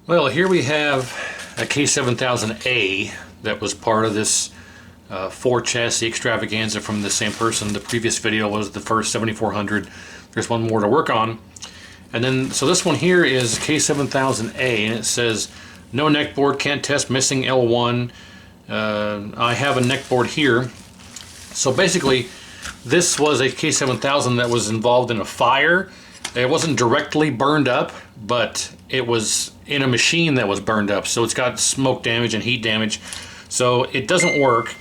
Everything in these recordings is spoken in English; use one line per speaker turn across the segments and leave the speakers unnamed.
Well, here we have a K7000A that was part of this 4-chassis extravaganza from the same person. The previous video was the first 7400. There's one more to work on. And then, so this one here is K7000A, and it says, no neck board, can't test, missing L1. I have a neck board here. So basically, this was a K7000 that was involved in a fire. It wasn't directly burned up, but it was in a machine that was burned up. So it's got smoke damage and heat damage. So it doesn't work.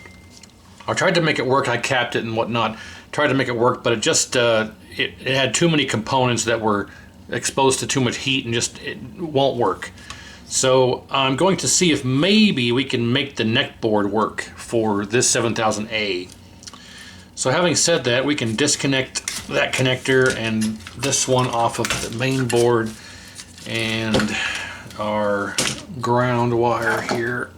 I tried to make it work. I capped it and whatnot. Tried to make it work, but it just it had too many components that were exposed to too much heat, and just it won't work. So I'm going to see if maybe we can make the neck board work for this 7000A. So having said that, we can disconnect that connector and this one off of the main board and our ground wire here.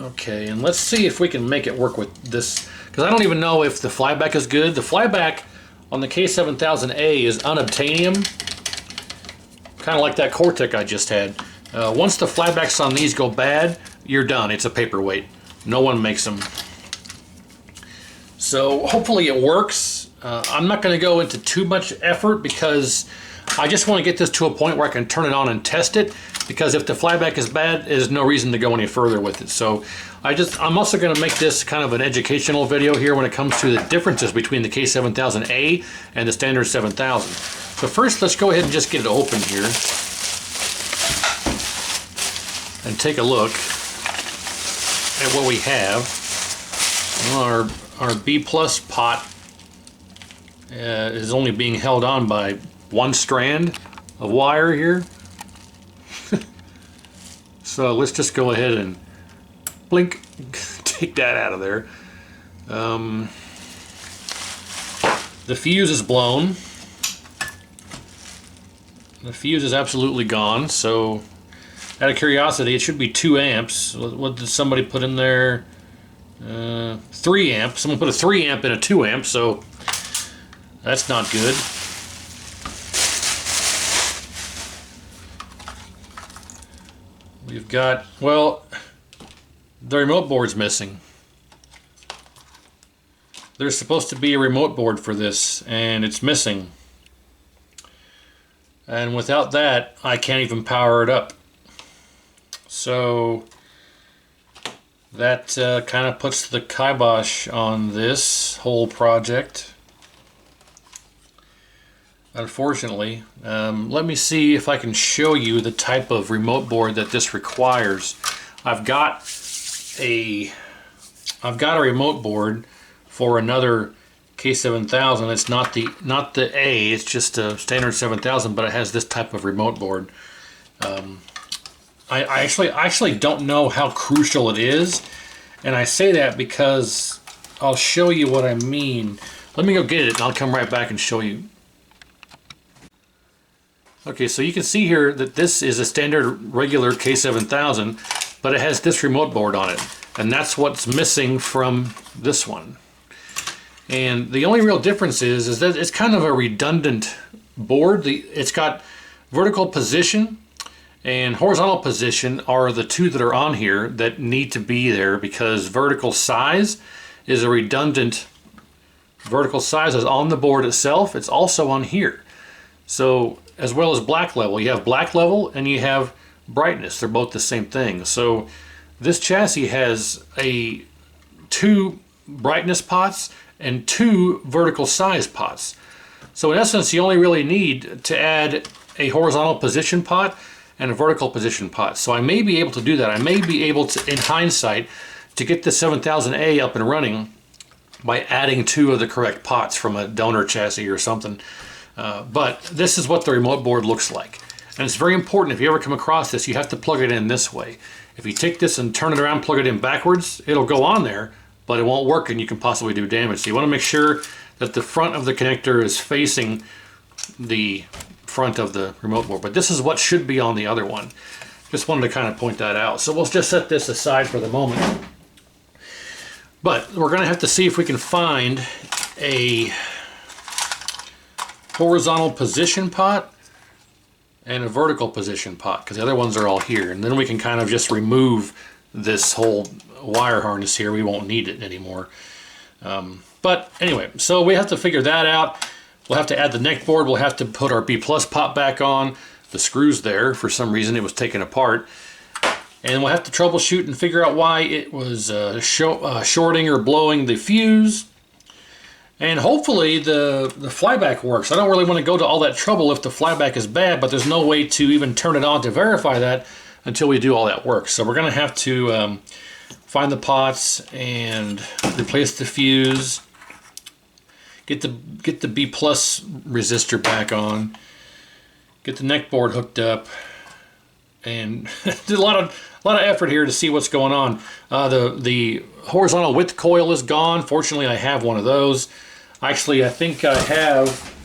Okay, and let's see if we can make it work with this, because I don't even know if the flyback is good. The flyback on the K7000A is unobtainium, kind of like that Cortec I just had. Once the flybacks on these go bad, you're done. It's a paperweight. No one makes them. So hopefully it works. I'm not going to go into too much effort because I just want to get this to a point where I can turn it on and test it, because if the flyback is bad, there's no reason to go any further with it. So I'm also going to make this kind of an educational video here when it comes to the differences between the K7000A and the standard 7000. So first, let's go ahead and just get it open here and take a look at what we have. Well, our B plus pot is only being held on by one strand of wire here. So let's just go ahead and blink, take that out of there. The fuse is blown. The fuse is absolutely gone. So out of curiosity, it should be 2 amps. What did somebody put in there? 3 amps. Someone put a 3 amp in a 2 amp, so that's not good. We've got, well, the remote board's missing. There's supposed to be a remote board for this, and it's missing. And without that, I can't even power it up. So that kind of puts the kibosh on this whole project, unfortunately. Let me see if I can show you the type of remote board that this requires. I've got a remote board for another K7000. It's not the A, it's just a standard 7000, but it has this type of remote board. I actually don't know how crucial it is, and I say that because I'll show you what I mean. Let me go get it and I'll come right back and show you. Okay, so you can see here that this is a standard regular K7000, but it has this remote board on it, and that's what's missing from this one. And the only real difference is that it's kind of a redundant board. It's got vertical position and horizontal position are the two that are on here that need to be there, because vertical size is a redundant. Vertical size is on the board itself. It's also on here. So as well as black level, you have black level and you have brightness. They're both the same thing. So this chassis has 2 brightness pots and 2 vertical size pots. So in essence, you only really need to add a horizontal position pot and a vertical position pot. So I may be able to do that. I may be able to, in hindsight, to get the 7000A up and running by adding 2 of the correct pots from a donor chassis or something. But this is what the remote board looks like. And it's very important, if you ever come across this, you have to plug it in this way. If you take this and turn it around, plug it in backwards, it'll go on there, but it won't work and you can possibly do damage. So you want to make sure that the front of the connector is facing the front of the remote board. But this is what should be on the other one. Just wanted to kind of point that out. So we'll just set this aside for the moment. But we're going to have to see if we can find a horizontal position pot and a vertical position pot, because the other ones are all here. And then we can kind of just remove this whole wire harness here. We won't need it anymore. But anyway, so we have to figure that out. We'll have to add the neck board. We'll have to put our B+ pot back on. The screw's there. For some reason it was taken apart. And we'll have to troubleshoot and figure out why it was shorting or blowing the fuse. And hopefully the flyback works. I don't really want to go to all that trouble if the flyback is bad, but there's no way to even turn it on to verify that until we do all that work. So we're going to have to find the pots and replace the fuse. Get the B+ resistor back on. Get the neck board hooked up. And there's a lot of effort here to see what's going on. The horizontal width coil is gone. Fortunately, I have one of those. Actually, I think I have.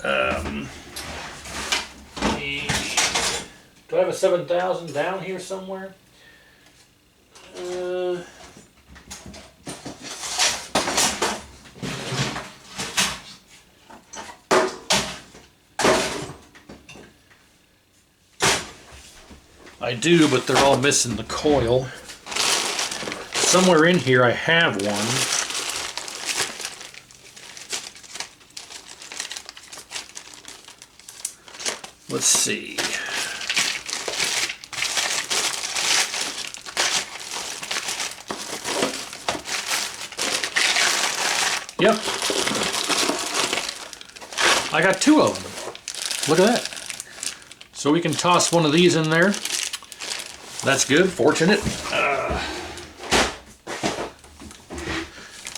Do I have a 7000 down here somewhere? I do, but they're all missing the coil. Somewhere in here I have one. Let's see. Yep. I got two of them. Look at that. So we can toss one of these in there. That's good, fortunate.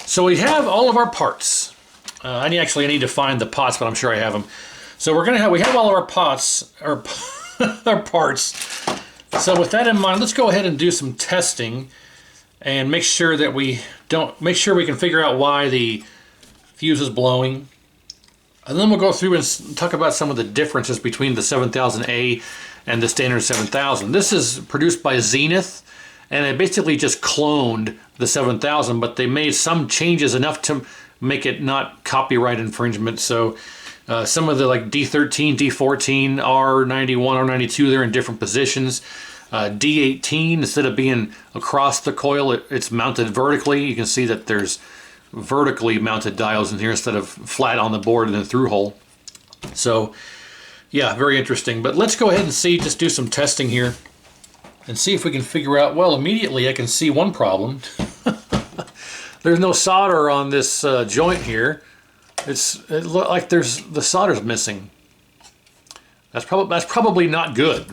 So we have all of our parts. I need to find the pots, but I'm sure I have them. So we have all of our pots, our parts. So with that in mind, let's go ahead and do some testing and make sure that we can figure out why the fuse is blowing. And then we'll go through and talk about some of the differences between the 7000A and the standard 7000. This is produced by Zenith, and they basically just cloned the 7000, but they made some changes enough to make it not copyright infringement. So some of the like D13, D14, R91, R92, they're in different positions. D18, instead of being across the coil, it's mounted vertically. You can see that there's vertically mounted diodes in here instead of flat on the board in the through hole. So yeah, very interesting. But let's go ahead and just do some testing here and see if we can figure out. Well, immediately I can see one problem. There's no solder on this joint here. It looks like the solder's missing. That's probably not good.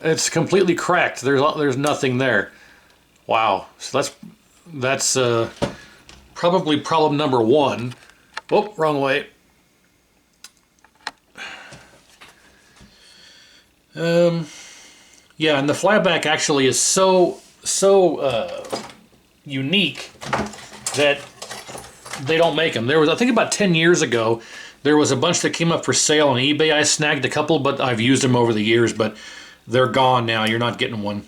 It's completely cracked. There's nothing there. Wow. So that's probably problem number one. Oh, wrong way. Yeah, and the flyback actually is so unique that they don't make them. There was, I think about 10 years ago, there was a bunch that came up for sale on eBay. I snagged a couple, but I've used them over the years, but they're gone now. You're not getting one.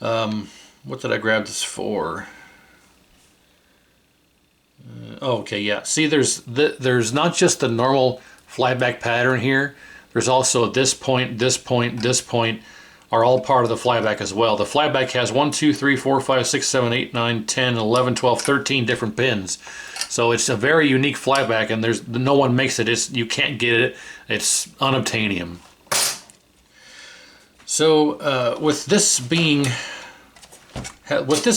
What did I grab this for? Okay, yeah. See, there's not just the normal flyback pattern here. There's also this point, this point, this point are all part of the flyback as well. The flyback has 1, 2, 3, 4, 5, 6, 7, 8, 9, 10, 11, 12, 13 different pins. So it's a very unique flyback, and no one makes it. You can't get it. It's unobtainium. So with this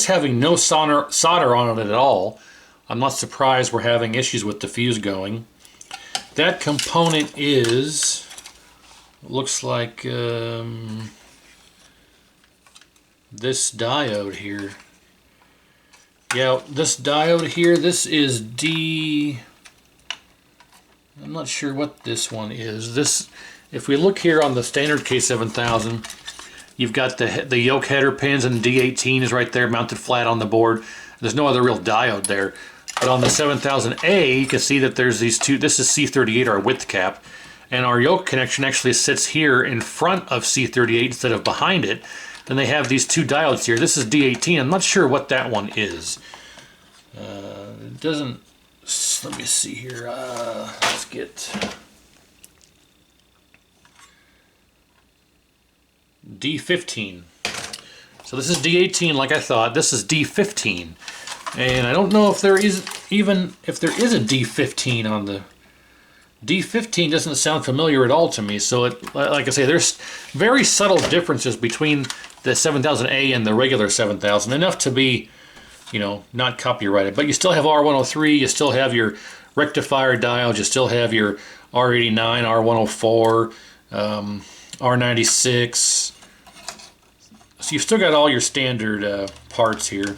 having no solder on it at all, I'm not surprised we're having issues with the fuse going. That component looks like this diode here. Yeah, this diode here, this is I'm not sure what this one is. If we look here on the standard K7000, you've got the yoke header pins, and D18 is right there mounted flat on the board. There's no other real diode there. But on the 7000A, you can see that there's these two. This is C38, our width cap, and our yoke connection actually sits here in front of C38 instead of behind it. Then they have these two diodes here. This is D18. I'm not sure what that one is. It doesn't let me see here. Let's get D15. So this is D18 like I thought. This is D15. And I don't know if there is a D15 on the... D15 doesn't sound familiar at all to me. So like I say, there's very subtle differences between the 7000A and the regular 7000. Enough to be, you know, not copyrighted. But you still have R103, you still have your rectifier dials, you still have your R89, R104, R96. So you've still got all your standard parts here.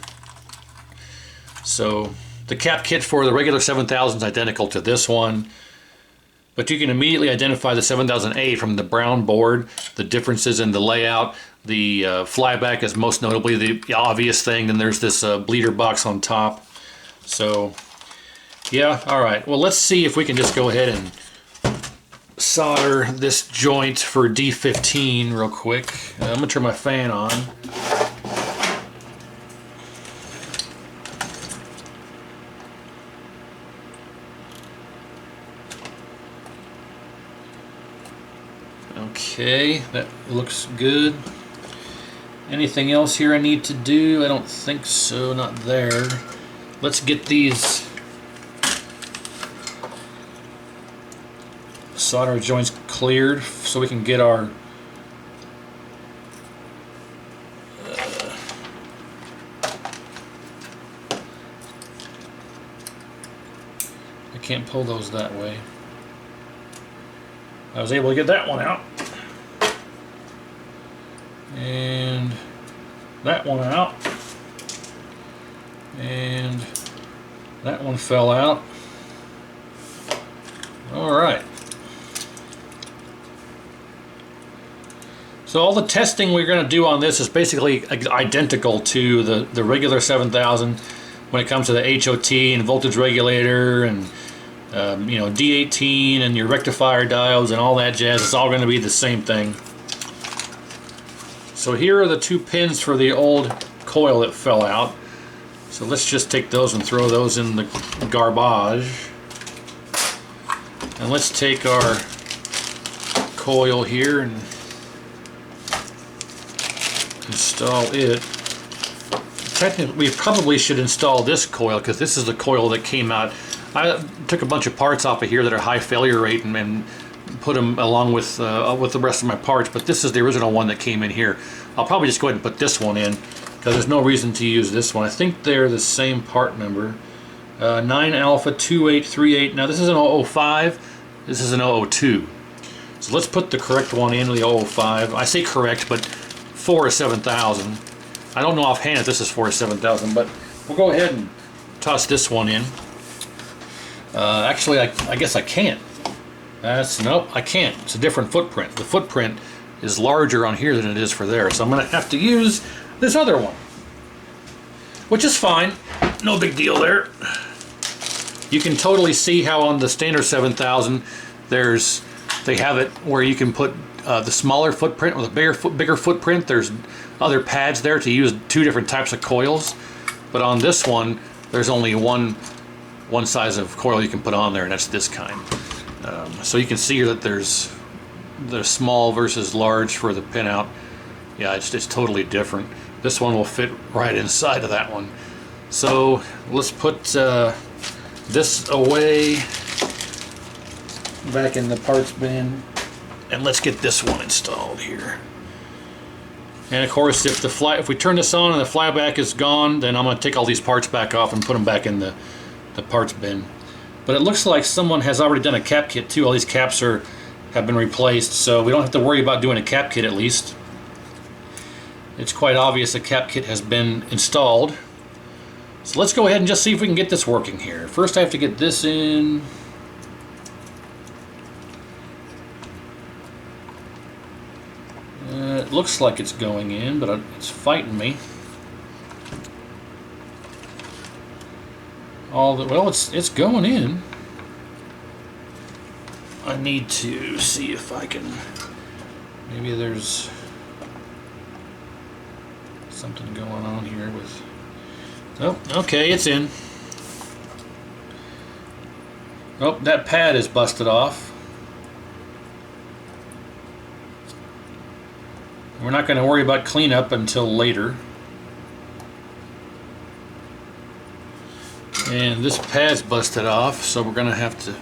So the cap kit for the regular 7000 is identical to this one. But you can immediately identify the 7000A from the brown board, the differences in the layout. The flyback is most notably the obvious thing. Then there's this bleeder box on top. So, yeah, all right. Well, let's see if we can just go ahead and solder this joint for D15 real quick. I'm going to turn my fan on. Okay, that looks good. Anything else here I need to do? I don't think so, not there. Let's get these solder joints cleared so we can get our I can't pull those that way. I was able to get that one out. And that one out. And that one fell out. Alright. So all the testing we're going to do on this is basically identical to the regular 7000 when it comes to the HOT and voltage regulator and you know, D18 and your rectifier diodes and all that jazz. It's all going to be the same thing. So here are the two pins for the old coil that fell out. So let's just take those and throw those in the garbage. And let's take our coil here and install it. Technically, we probably should install this coil because this is the coil that came out. I took a bunch of parts off of here that are high failure rate and put them along with the rest of my parts, but this is the original one that came in here. I'll probably just go ahead and put this one in because there's no reason to use this one. I think they're the same part number. 9 alpha 2838. Now this is an 005, this is an 002. So let's put the correct one in, the 005. I say correct, but for a 7000. I don't know offhand if this is for a 7000, but we'll go ahead and toss this one in. Actually, I guess I can't. Nope, I can't. It's a different footprint. The footprint is larger on here than it is for there, so I'm going to have to use this other one, which is fine. No big deal there. You can totally see how on the standard 7000 they have it where you can put the smaller footprint or the bigger footprint. There's other pads there to use two different types of coils, but on this one there's only one size of coil you can put on there, and that's this kind. So you can see here that there's the small versus large for the pinout. Yeah, it's totally different. This one will fit right inside of that one. So let's put this away back in the parts bin, and let's get this one installed here. And of course, if we turn this on and the flyback is gone, then I'm going to take all these parts back off and put them back in the parts bin. But it looks like someone has already done a cap kit too. All these caps have been replaced, so we don't have to worry about doing a cap kit at least. It's quite obvious a cap kit has been installed. So let's go ahead and just see if we can get this working here. First I have to get this in. It looks like it's going in, but it's fighting me. Well, it's going in. I need to see if I can. Maybe there's something going on here with. Oh, okay, it's in. Oh, that pad is busted off. We're not going to worry about cleanup until later. And this pad's busted off, so we're going to have to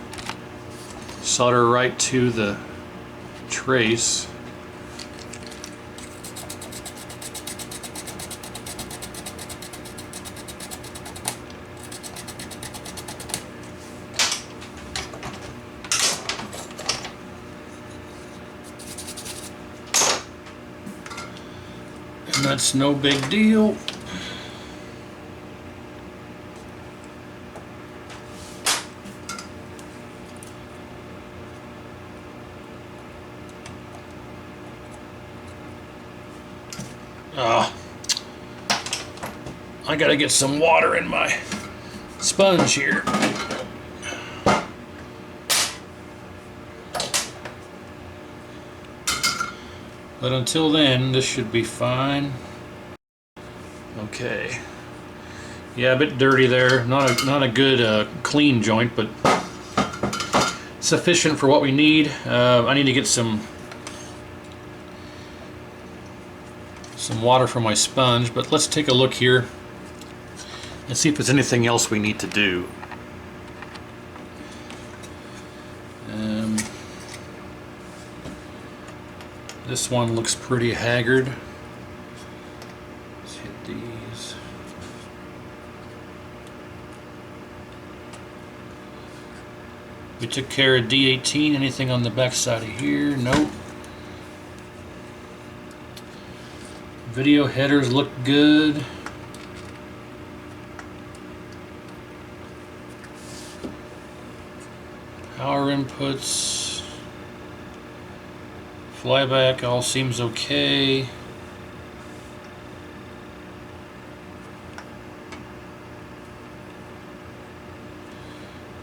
solder right to the trace. And that's no big deal. I gotta get some water in my sponge here. But until then, this should be fine. Okay. Yeah, a bit dirty there. Not a good clean joint, but sufficient for what we need. I need to get some water from my sponge, but let's take a look here and see if there's anything else we need to do. This one looks pretty haggard. Let's hit these. We took care of D18. Anything on the back side of here? Nope. Video headers look good. Power inputs, flyback all seems okay.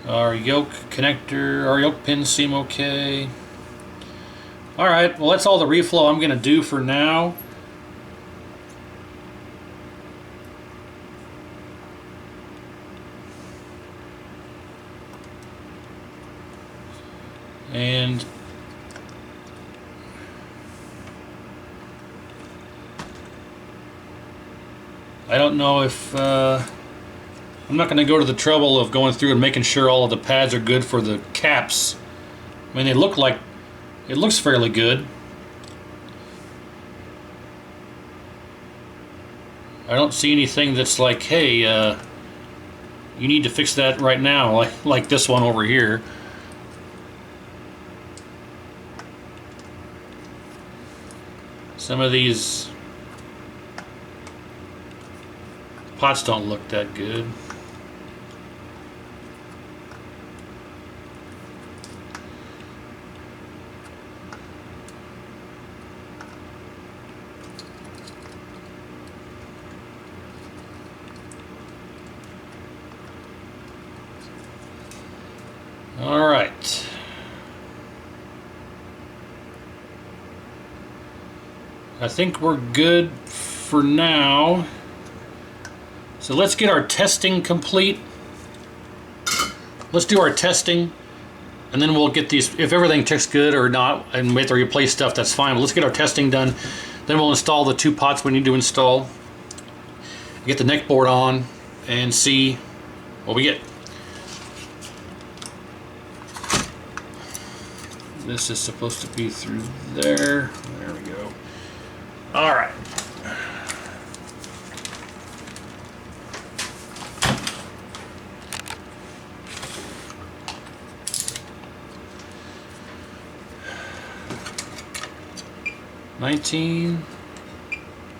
Our yoke connector, our yoke pins seem okay. Alright, well that's all the reflow I'm going to do for now. And I don't know if I'm not going to go to the trouble of going through and making sure all of the pads are good for the caps. I mean, they look like it looks fairly good. I don't see anything that's like, hey, you need to fix that right now, like this one over here. Some of these pots don't look that good. All right. I think we're good for now. So let's get our testing complete. Let's do our testing, and then we'll get these, if everything checks good or not, and we have to replace stuff, that's fine. But let's get our testing done. Then we'll install the 2 pots we need to install. Get the neck board on and see what we get. This is supposed to be through there. There we go. All right. $19,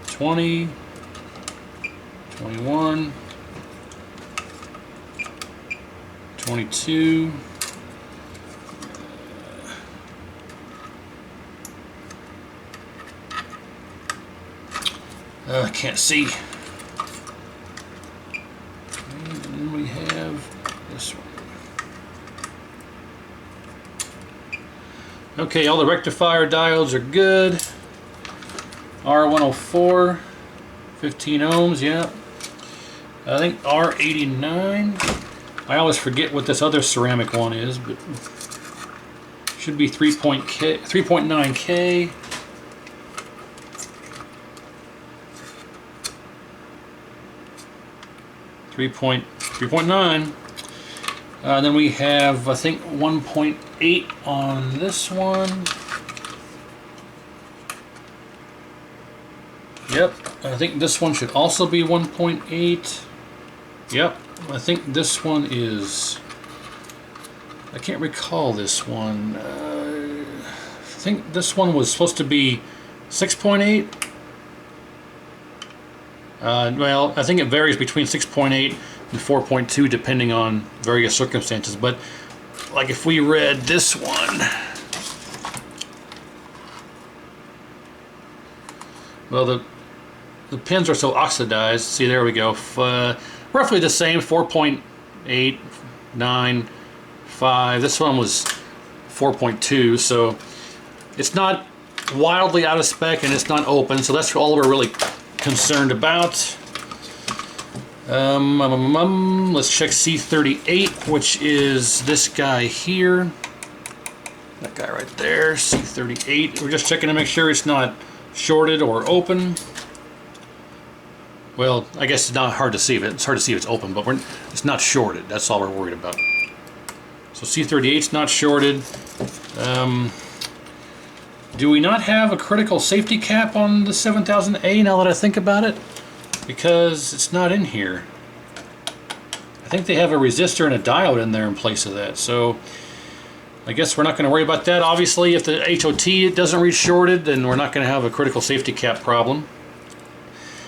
$20, $21, $22. I can't see. And then we have this one. Okay, all the rectifier diodes are good. R104, 15 ohms, yeah. I think R89. I always forget what this other ceramic one is, but should be 3.9K. 3.9. Then we have, I think, 1.8 on this one. Yep, I think this one should also be 1.8. Yep, I think this one is... I can't recall this one. I think this one was supposed to be 6.8. Well, I think it varies between 6.8 and 4.2 depending on various circumstances. But like if we read this one, well, the pins are so oxidized. See, there we go. Roughly the same, 4.8, 9, 5. This one was 4.2, so it's not wildly out of spec and it's not open, so that's all we're really concerned about. Let's check C38, which is this guy here. That guy right there, C38. We're just checking to make sure it's not shorted or open. Well, I guess it's not hard to see if it's hard to see if it's open, but it's not shorted. That's all we're worried about. So C38's not shorted. Do we not have a critical safety cap on the 7000A now that I think about it? Because it's not in here. I think they have a resistor and a diode in there in place of that. So I guess we're not going to worry about that. Obviously, if the HOT doesn't reach shorted, then we're not going to have a critical safety cap problem.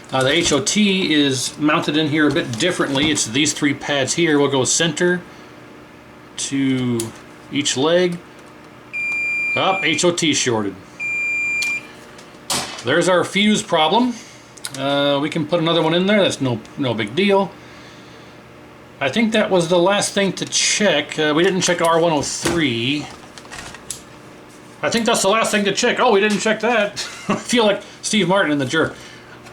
The HOT is mounted in here a bit differently. It's these three pads here. We'll go center to each leg. Up, HOT shorted. There's our fuse problem. We can put another one in there. That's no big deal. I think that was the last thing to check. We didn't check R103. I think that's the last thing to check. Oh, we didn't check that. I feel like Steve Martin in The Jerk.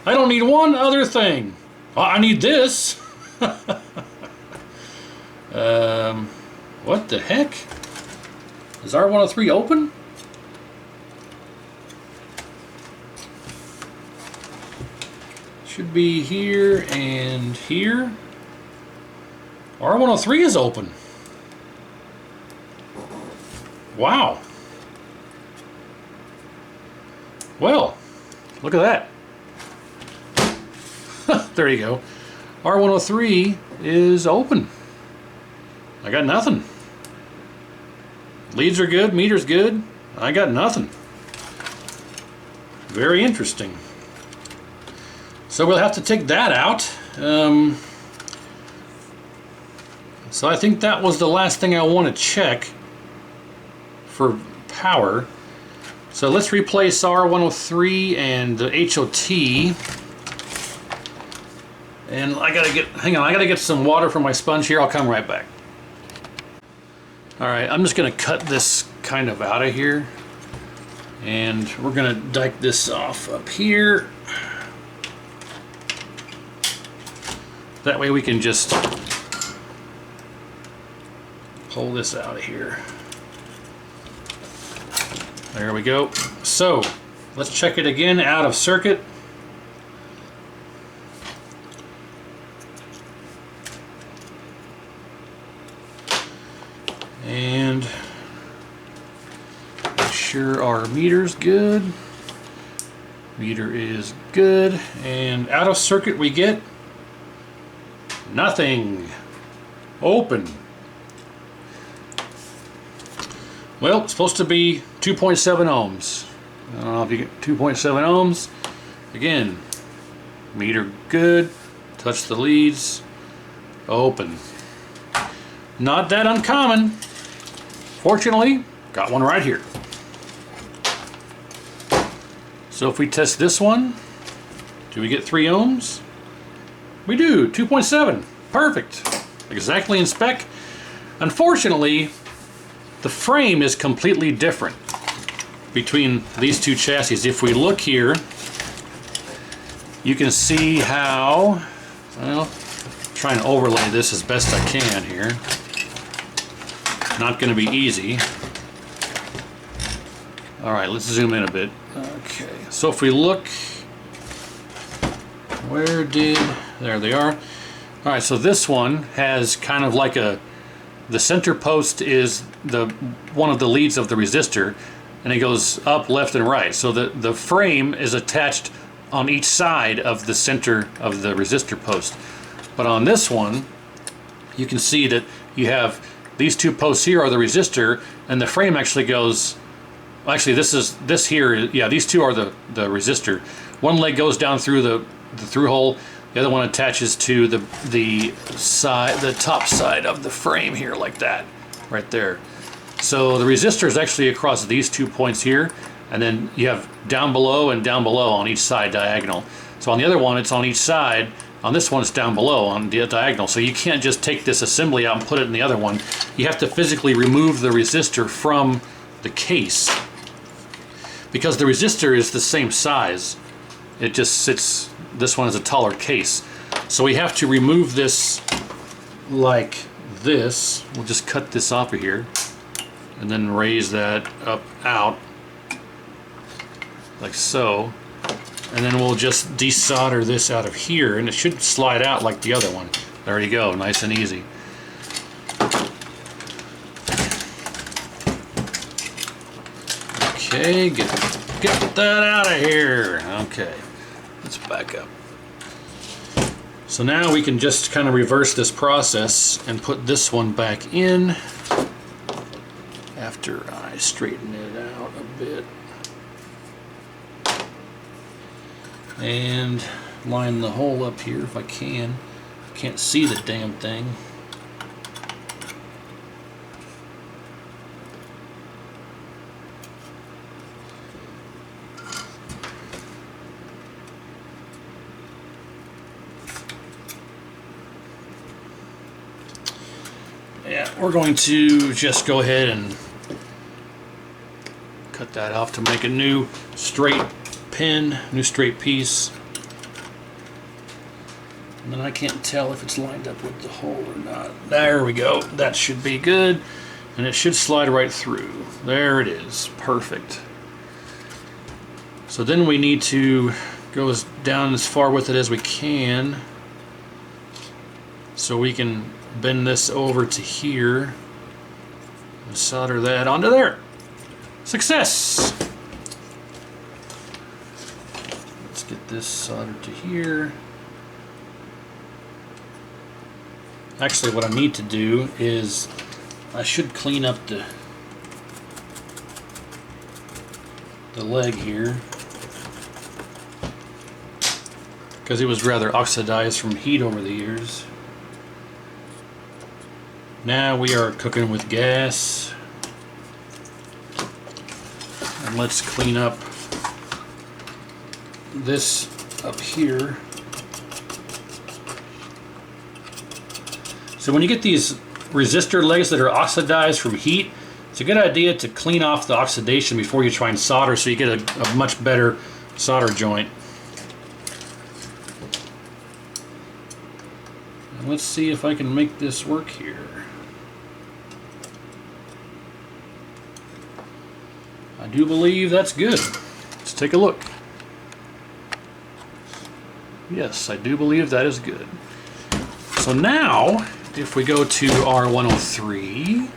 I don't need one other thing. I need this. What the heck? Is R103 open? Should be here and here. R103 is open. Wow. Well, look at that. There you go. R103 is open. I got nothing. Leads are good, meter's good. I got nothing. Very interesting. So we'll have to take that out. So I think that was the last thing I want to check for power. So let's replace R103 and the HOT. And I gotta get some water from my sponge here. I'll come right back. Alright, I'm just gonna cut this kind of out of here. And we're gonna dike this off up here. That way we can just pull this out of here. There we go. So, let's check it again out of circuit. And make sure our meter's good. Meter is good. And out of circuit we get nothing. Open. Well, it's supposed to be 2.7 ohms. I don't know if you get 2.7 ohms. Again, meter good. Touch the leads. Open. Not that uncommon. Fortunately, got one right here. So if we test this one, do we get 3 ohms? We do, 2.7. Perfect. Exactly in spec. Unfortunately, the frame is completely different between these two chassis. If we look here, you can see how, well, try and overlay this as best I can here. Not going to be easy. Alright, let's zoom in a bit. Okay, so if we look, there they are. Alright, so this one has kind of like the center post is one of the leads of the resistor, and it goes up, left, and right. So the frame is attached on each side of the center of the resistor post. But on this one, you can see that you have these two posts here are the resistor, and the frame actually goes. Actually, this here. Yeah, these two are the resistor. One leg goes down through the through hole. The other one attaches to the top side of the frame here, like that, right there. So the resistor is actually across these 2 points here, and then you have down below and down below on each side diagonal. So on the other one, it's on each side. On this one, it's down below on the diagonal. So you can't just take this assembly out and put it in the other one. You have to physically remove the resistor from the case, because the resistor is the same size. It just sits, this one is a taller case. So we have to remove this like this. We'll just cut this off of here and then raise that up out like so. And then we'll just desolder this out of here, and it should slide out like the other one. There you go, nice and easy. Okay, get that out of here. Okay, let's back up. So now we can just kind of reverse this process and put this one back in after I straighten it out a bit. And line the hole up here if I can. Can't see the damn thing. Yeah, we're going to just go ahead and cut that off to make a new straight pin, new straight piece. And then I can't tell if it's lined up with the hole or not. There we go. That should be good. And it should slide right through. There it is. Perfect. So then we need to go down as far with it as we can, so we can bend this over to here and solder that onto there. Success! Let's get this soldered to here. Actually, what I need to do is I should clean up the leg here, because it was rather oxidized from heat over the years. Now we are cooking with gas. And let's clean up this up here. So when you get these resistor legs that are oxidized from heat, it's a good idea to clean off the oxidation before you try and solder, so you get a much better solder joint. And let's see if I can make this work here. I do believe that's good. Let's take a look. Yes, I do believe that is good. So now, if we go to R103,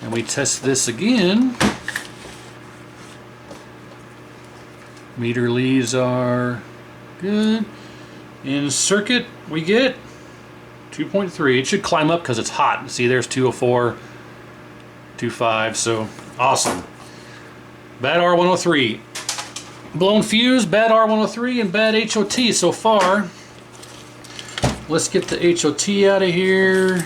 and we test this again, meter leads are good. In circuit, we get 2.3. It should climb up because it's hot. See, there's 204. 2.5, so awesome. Bad R103. Blown fuse, bad R103, and bad HOT so far. Let's get the HOT out of here.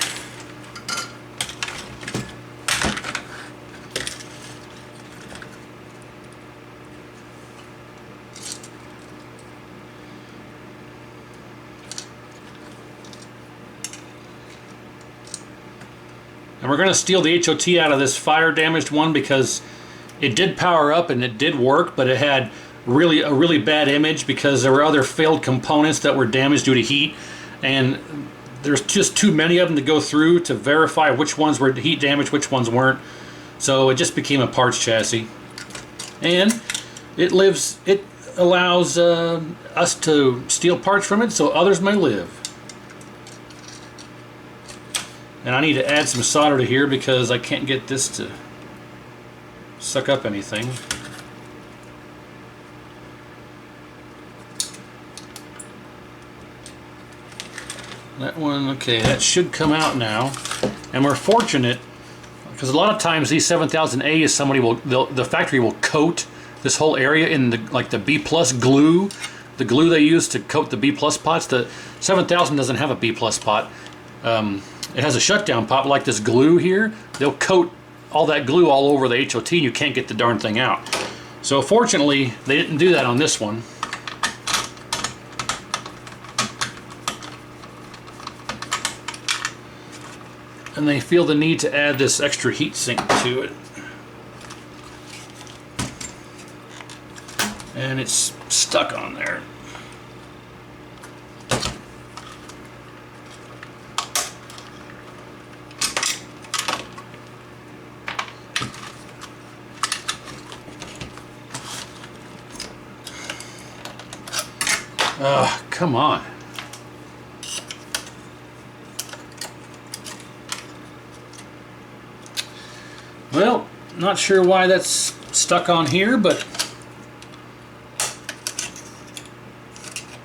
And we're going to steal the HOT out of this fire damaged one, because it did power up and it did work, but it had a really bad image because there were other failed components that were damaged due to heat, and there's just too many of them to go through to verify which ones were heat damaged, which ones weren't. So it just became a parts chassis, and it allows us to steal parts from it so others may live. And I need to add some solder to here because I can't get this to suck up anything. That one, okay, that should come out now. And we're fortunate because a lot of times these 7000A is the factory will coat this whole area in the B+ glue, the glue they use to coat the B+ pots. The 7000 doesn't have a B+ pot. It has a shutdown pot like this glue here. They'll coat all that glue all over the HOT and you can't get the darn thing out. So fortunately they didn't do that on this one. And they feel the need to add this extra heat sink to it. And it's stuck on there. Come on. Well, not sure why that's stuck on here, but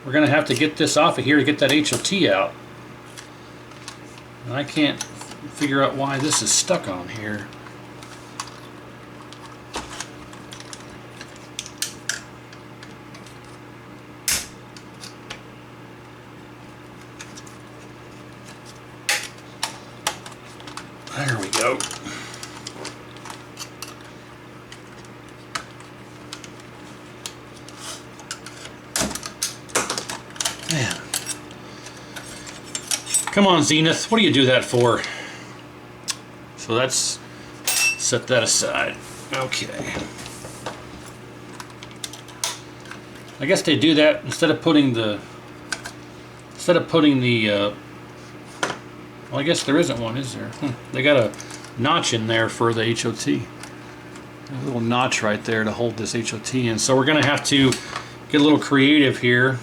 we're going to have to get this off of here to get that HOT out. And I can't figure out why this is stuck on here. There we go. Man. Come on, Zenith. What do you do that for? So let's set that aside. Okay. I guess they do that instead of putting the well, I guess there isn't one, is there? They got a notch in there for the HOT. A little notch right there to hold this HOT in. So we're going to have to get a little creative here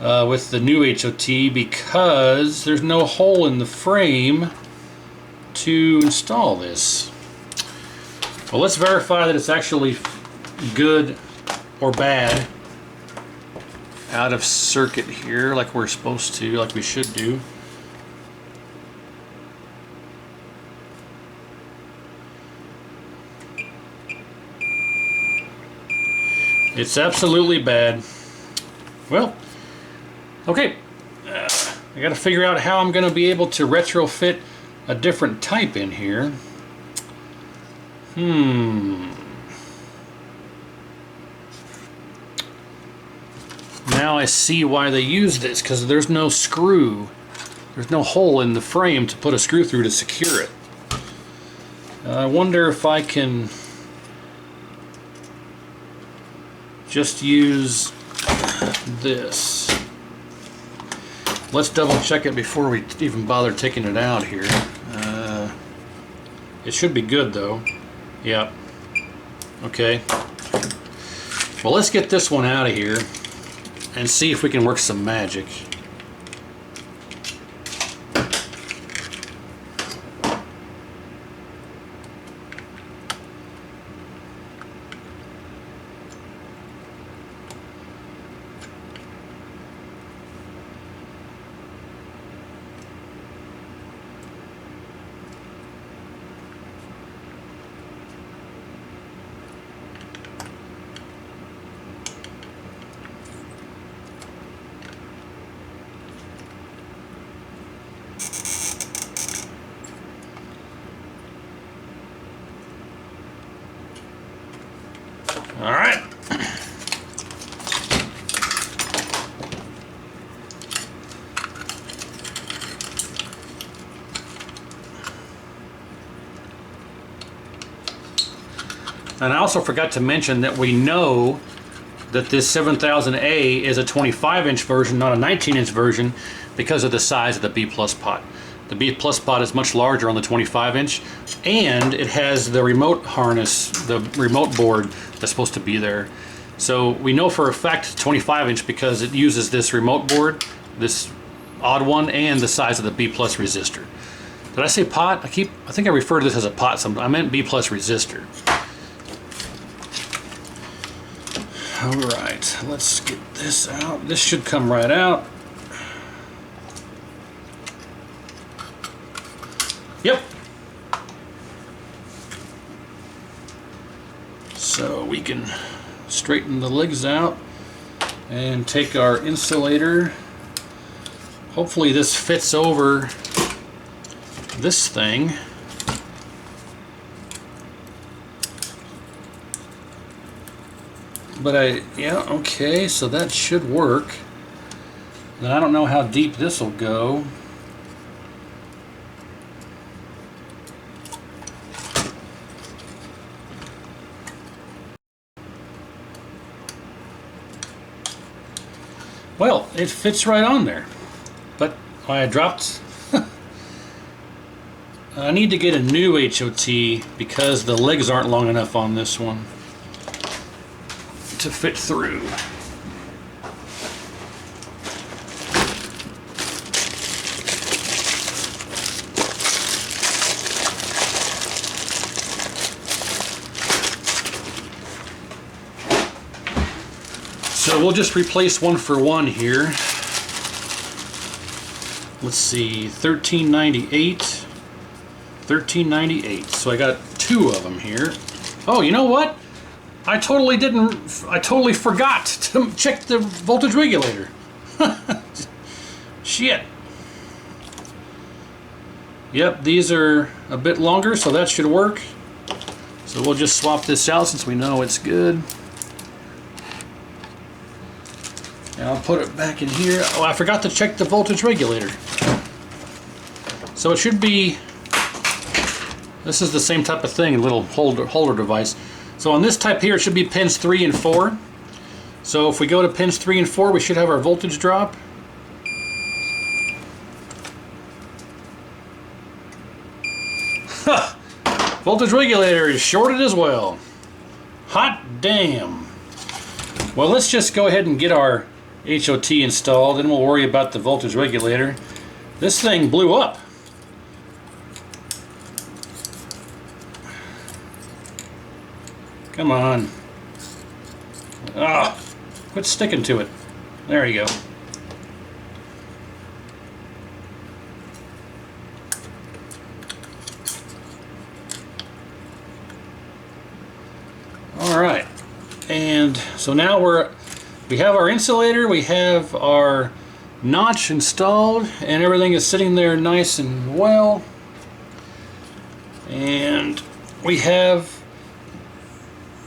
with the new HOT because there's no hole in the frame to install this. Well, let's verify that it's actually good or bad out of circuit here like we're supposed to, like we should do. It's absolutely bad. Well, okay. I got to figure out how I'm going to be able to retrofit a different type in here. Now I see why they use this, because there's no screw. There's no hole in the frame to put a screw through to secure it. I wonder if I can just use this. Let's double check it before we even bother taking it out here. It should be good though. Yep. Okay. Well, let's get this one out of here and see if we can work some magic. All right. And I also forgot to mention that we know that this 7000A is a 25-inch version, not a 19-inch version, because of the size of the B plus pot. The B plus pot is much larger on the 25-inch, and it has the remote harness, the remote board that's supposed to be there. So we know for a fact 25-inch because it uses this remote board, this odd one, and the size of the B plus resistor. Did I say pot? I think I refer to this as a pot sometimes. I meant B plus resistor. Alright, let's get this out. This should come right out. Yep. So we can straighten the legs out and take our insulator. Hopefully this fits over this thing. But yeah, okay, so that should work. Then I don't know how deep this will go. Well, it fits right on there. But I dropped... I need to get a new HOT because the legs aren't long enough on this one to fit through. So we'll just replace one for one here. Let's see, 1398. 1398. So I got two of them here. Oh, you know what? I totally forgot to check the voltage regulator. Shit. Yep, these are a bit longer, so that should work. So we'll just swap this out since we know it's good. And I'll put it back in here. Oh, I forgot to check the voltage regulator. So it should be, this is the same type of thing, a little holder device. So on this type here, it should be pins 3 and 4. So if we go to pins 3 and 4, we should have our voltage drop. Ha! Voltage regulator is shorted as well. Hot damn. Well, let's just go ahead and get our HOT installed, and we'll worry about the voltage regulator. This thing blew up. Come on. Ah, quit sticking to it. There you go. All right. And so now we have our insulator, we have our notch installed, and everything is sitting there nice and well. And we have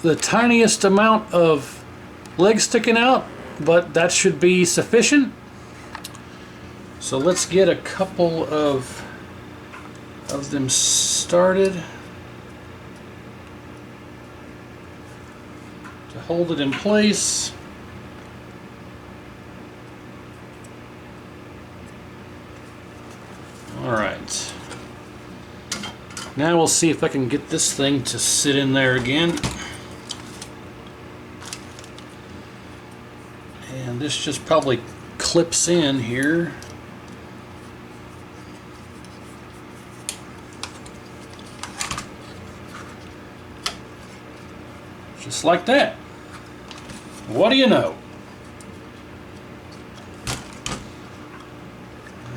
the tiniest amount of legs sticking out, but that should be sufficient. So let's get a couple of them started to hold it in place. All right. Now we'll see if I can get this thing to sit in there again. And this just probably clips in here. Just like that. What do you know?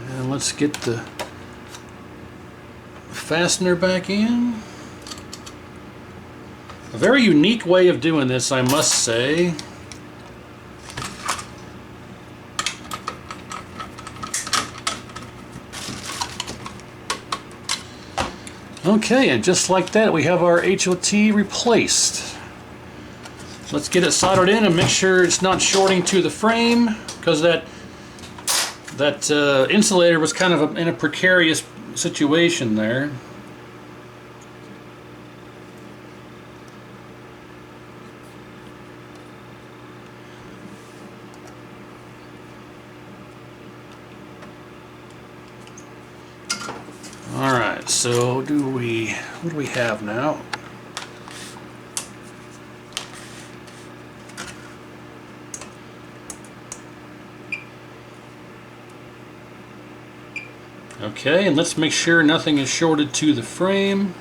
And let's get the fastener back in. A very unique way of doing this, I must say. Okay, and just like that, we have our HOT replaced. Let's get it soldered in and make sure it's not shorting to the frame, because that insulator was kind of in a precarious situation there. so what do we have now? Okay, and let's make sure nothing is shorted to the frame.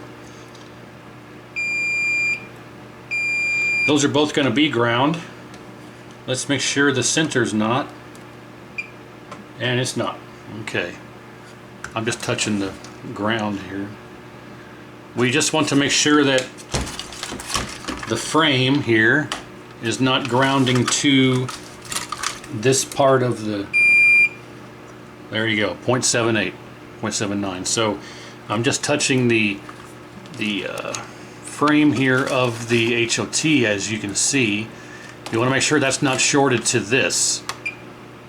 Those are both going to be ground. Let's make sure the center's not. And it's not. Okay. I'm just touching the ground here. We just want to make sure that the frame here is not grounding to this part of the... There you go, 0.78, 0.79. So I'm just touching the frame here of the HOT, as you can see. You want to make sure that's not shorted to this,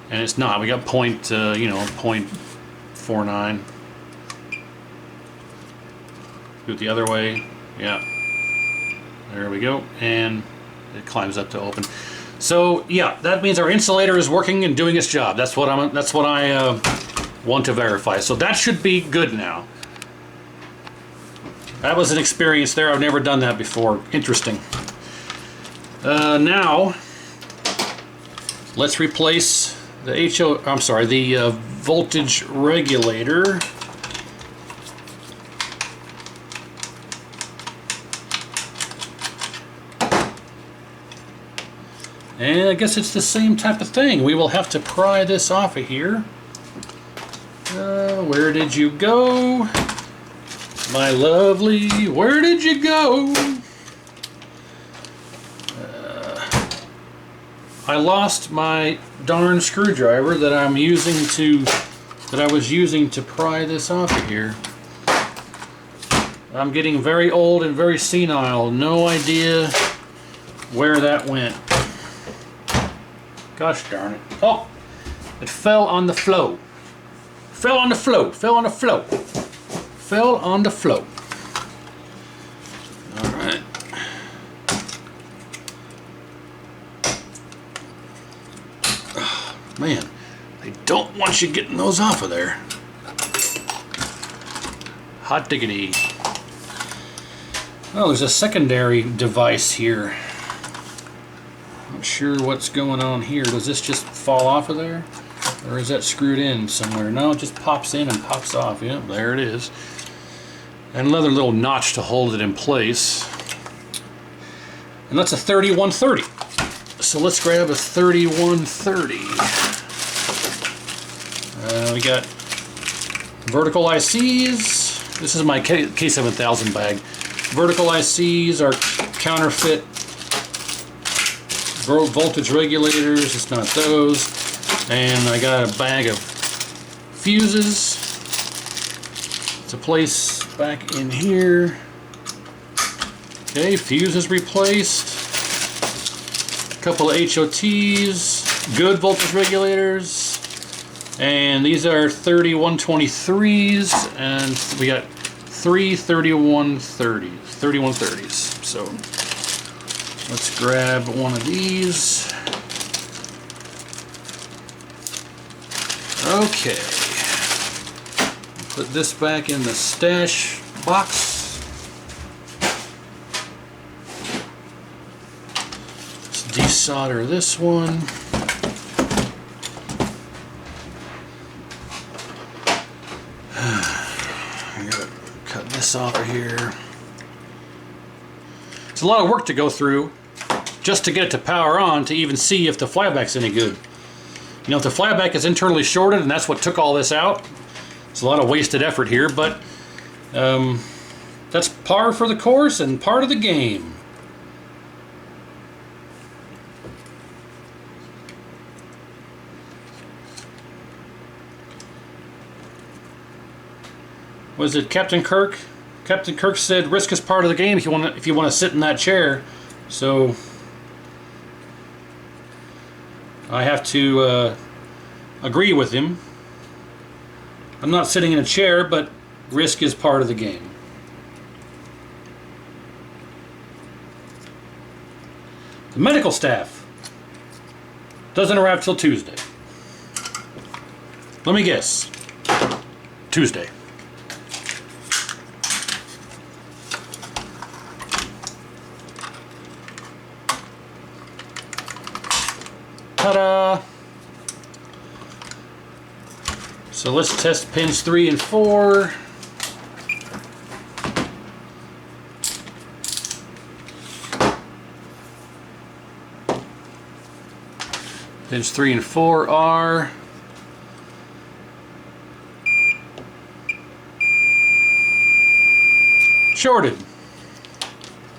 and it's not. We got 0.49. Do it the other way. Yeah. There we go, and it climbs up to open. So yeah, that means our insulator is working and doing its job. That's what I want to verify. So that should be good now. That was an experience there. I've never done that before. Interesting. Now let's replace the voltage regulator. And I guess it's the same type of thing. We will have to pry this off of here. Where did you go? My lovely, where did you go? I lost my darn screwdriver that I was using to pry this off of here. I'm getting very old and very senile. No idea where that went. Gosh darn it. Oh, it fell on the flow. Fell on the flow. Fell on the flow. Fell on the flow. All right. Oh, man, they don't want you getting those off of there. Hot diggity. Oh, there's a secondary device here. Not sure what's going on here. Does this just fall off of there? Or is that screwed in somewhere? No, it just pops in and pops off. Yep, there it is. And another little notch to hold it in place. And that's a 3130. So let's grab a 3130. We got vertical ICs. This is my K7000 bag. Vertical ICs are counterfeit voltage regulators. It's not those. And I got a bag of fuses to place back in here. Okay, fuses replaced. A couple of HOTs, good voltage regulators. And these are 3123s, and we got three 3130s. So let's grab one of these. Okay, put this back in the stash box. Let's desolder this one. I gotta cut this off of here. It's a lot of work to go through just to get it to power on to even see if the flyback's any good. You know, if the flyback is internally shorted and that's what took all this out, it's a lot of wasted effort here, but that's par for the course and part of the game. Was it Captain Kirk? Captain Kirk said risk is part of the game if you want to sit in that chair. So I have to agree with him. I'm not sitting in a chair, but risk is part of the game. The medical staff doesn't arrive till Tuesday. Let me guess. Tuesday. Ta-da! So let's test pins 3 and 4. Pins 3 and 4 are shorted.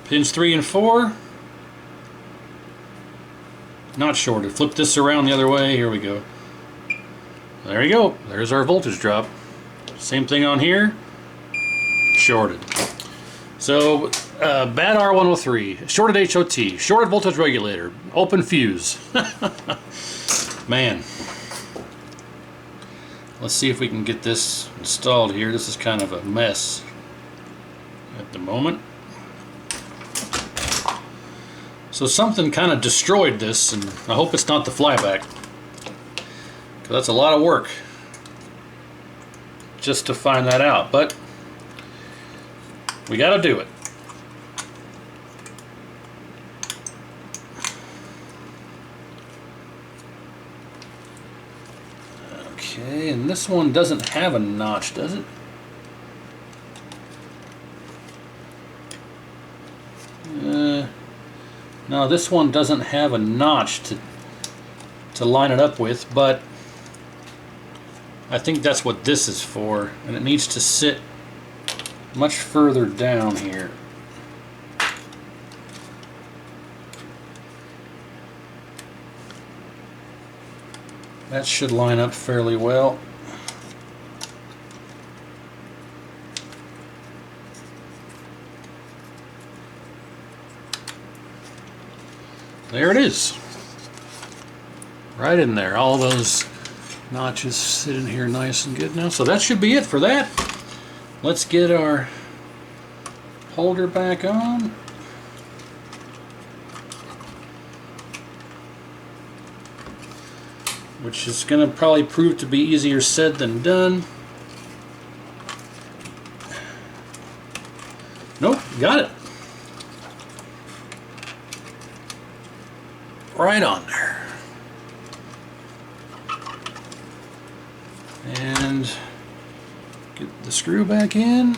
Pins 3 and 4 not shorted. Flip this around the other way. Here we go. There you go. There's our voltage drop. Same thing on here. Shorted. So bad R103, shorted HOT, shorted voltage regulator, open fuse. Man. Let's see if we can get this installed here. This is kind of a mess at the moment. So something kind of destroyed this, and I hope it's not the flyback, because that's a lot of work just to find that out, but we got to do it. Okay, and this one doesn't have a notch, does it? No, this one doesn't have a notch to line it up with, but I think that's what this is for, and it needs to sit much further down here. That should line up fairly well. There it is. Right in there. All those notches sit in here nice and good now. So that should be it for that. Let's get our holder back on. Which is going to probably prove to be easier said than done. Nope, got it. Right on there. And get the screw back in.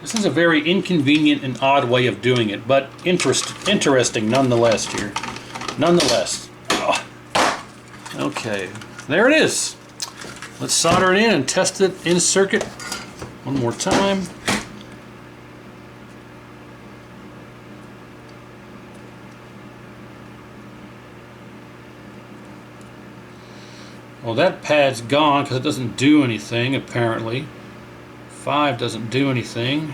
This is a very inconvenient and odd way of doing it, but interesting nonetheless here. Nonetheless. Oh. Okay, there it is. Let's solder it in and test it in circuit one more time. Well, that pad's gone because it doesn't do anything, apparently. 5 doesn't do anything.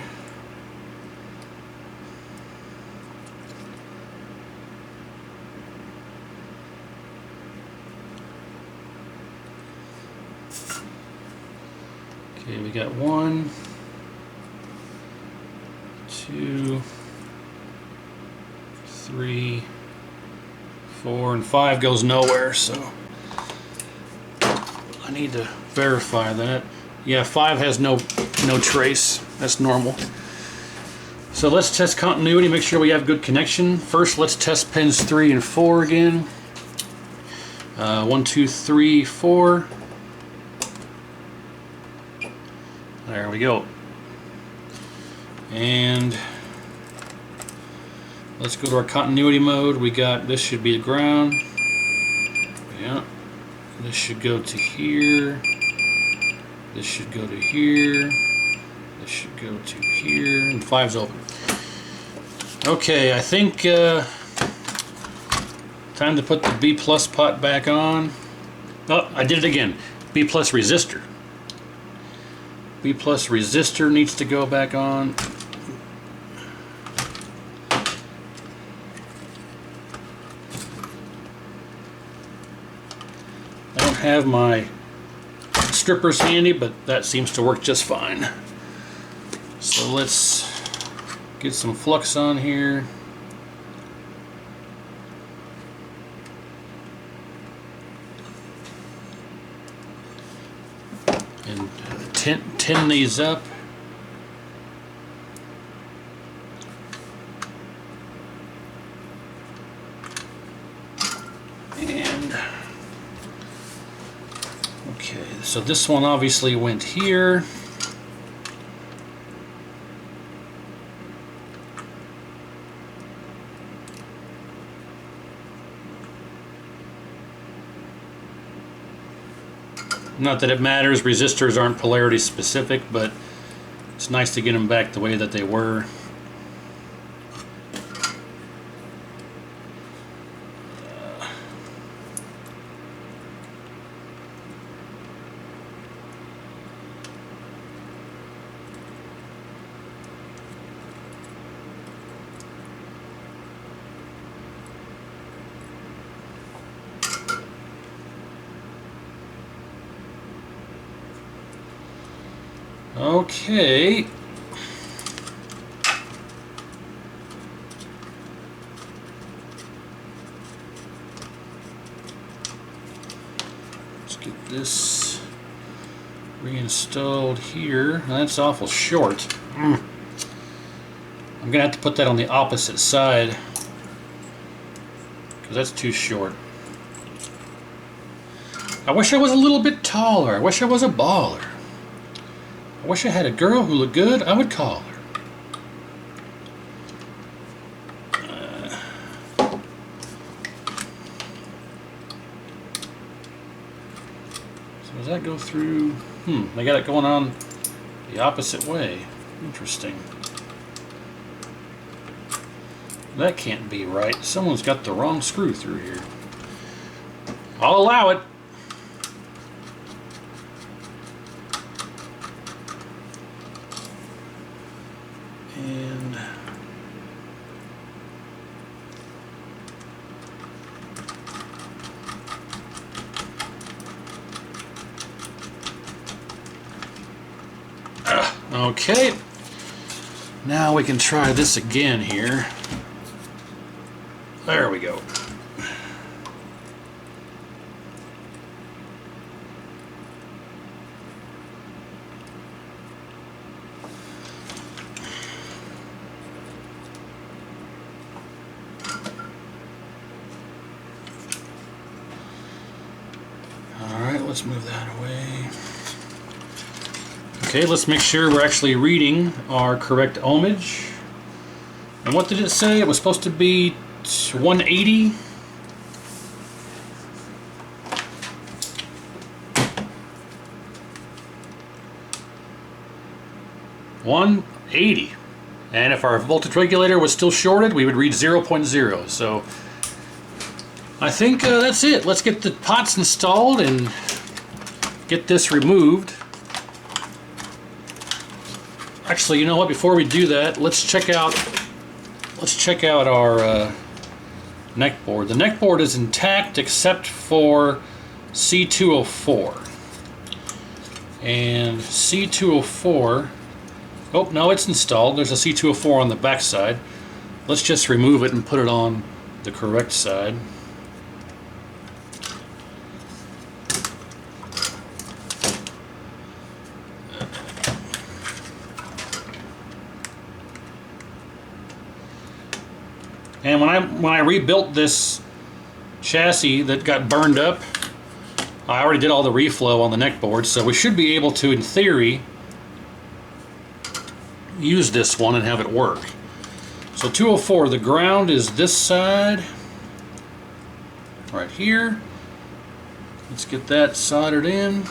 Okay, we got 1, 2, 3, 4, and 5 goes nowhere, so I need to verify that. Yeah, 5 has no trace. That's normal. So let's test continuity, make sure we have good connection. First, let's test pins 3 and 4 again. 1, 2, 3, 4. There we go. And let's go to our continuity mode. We got, this should be the ground. Yeah. This should go to here. This should go to here. This should go to here. And 5's open. Okay, I think time to put the B plus pot back on. Oh, I did it again. B plus resistor. B plus resistor needs to go back on. I don't have my strippers handy, but that seems to work just fine. So let's get some flux on here. And tin these up. so this one obviously went here. Not that it matters, resistors aren't polarity specific, but it's nice to get them back the way that they were. Okay. Let's get this reinstalled here. That's awful short. I'm gonna have to put that on the opposite side because that's too short. I wish I was a little bit taller. I wish I was a baller. I wish I had a girl who looked good. I would call her. So does that go through? They got it going on the opposite way. Interesting. That can't be right. Someone's got the wrong screw through here. I'll allow it. And okay, now we can try this again here. There we go. Let's move that away. Okay, let's make sure we're actually reading our correct ohmage. And what did it say? It was supposed to be 180. And if our voltage regulator was still shorted, we would read 0.0. So I think that's it. Let's get the pots installed and get this removed. Actually, you know what? Before we do that, let's check out our neck board. The neck board is intact except for C204. And C204. Oh no, it's installed. There's a C204 on the back side. Let's just remove it and put it on the correct side. And when I rebuilt this chassis that got burned up, I already did all the reflow on the neck board, so we should be able to, in theory, use this one and have it work. So 204, the ground is this side, right here. Let's get that soldered in.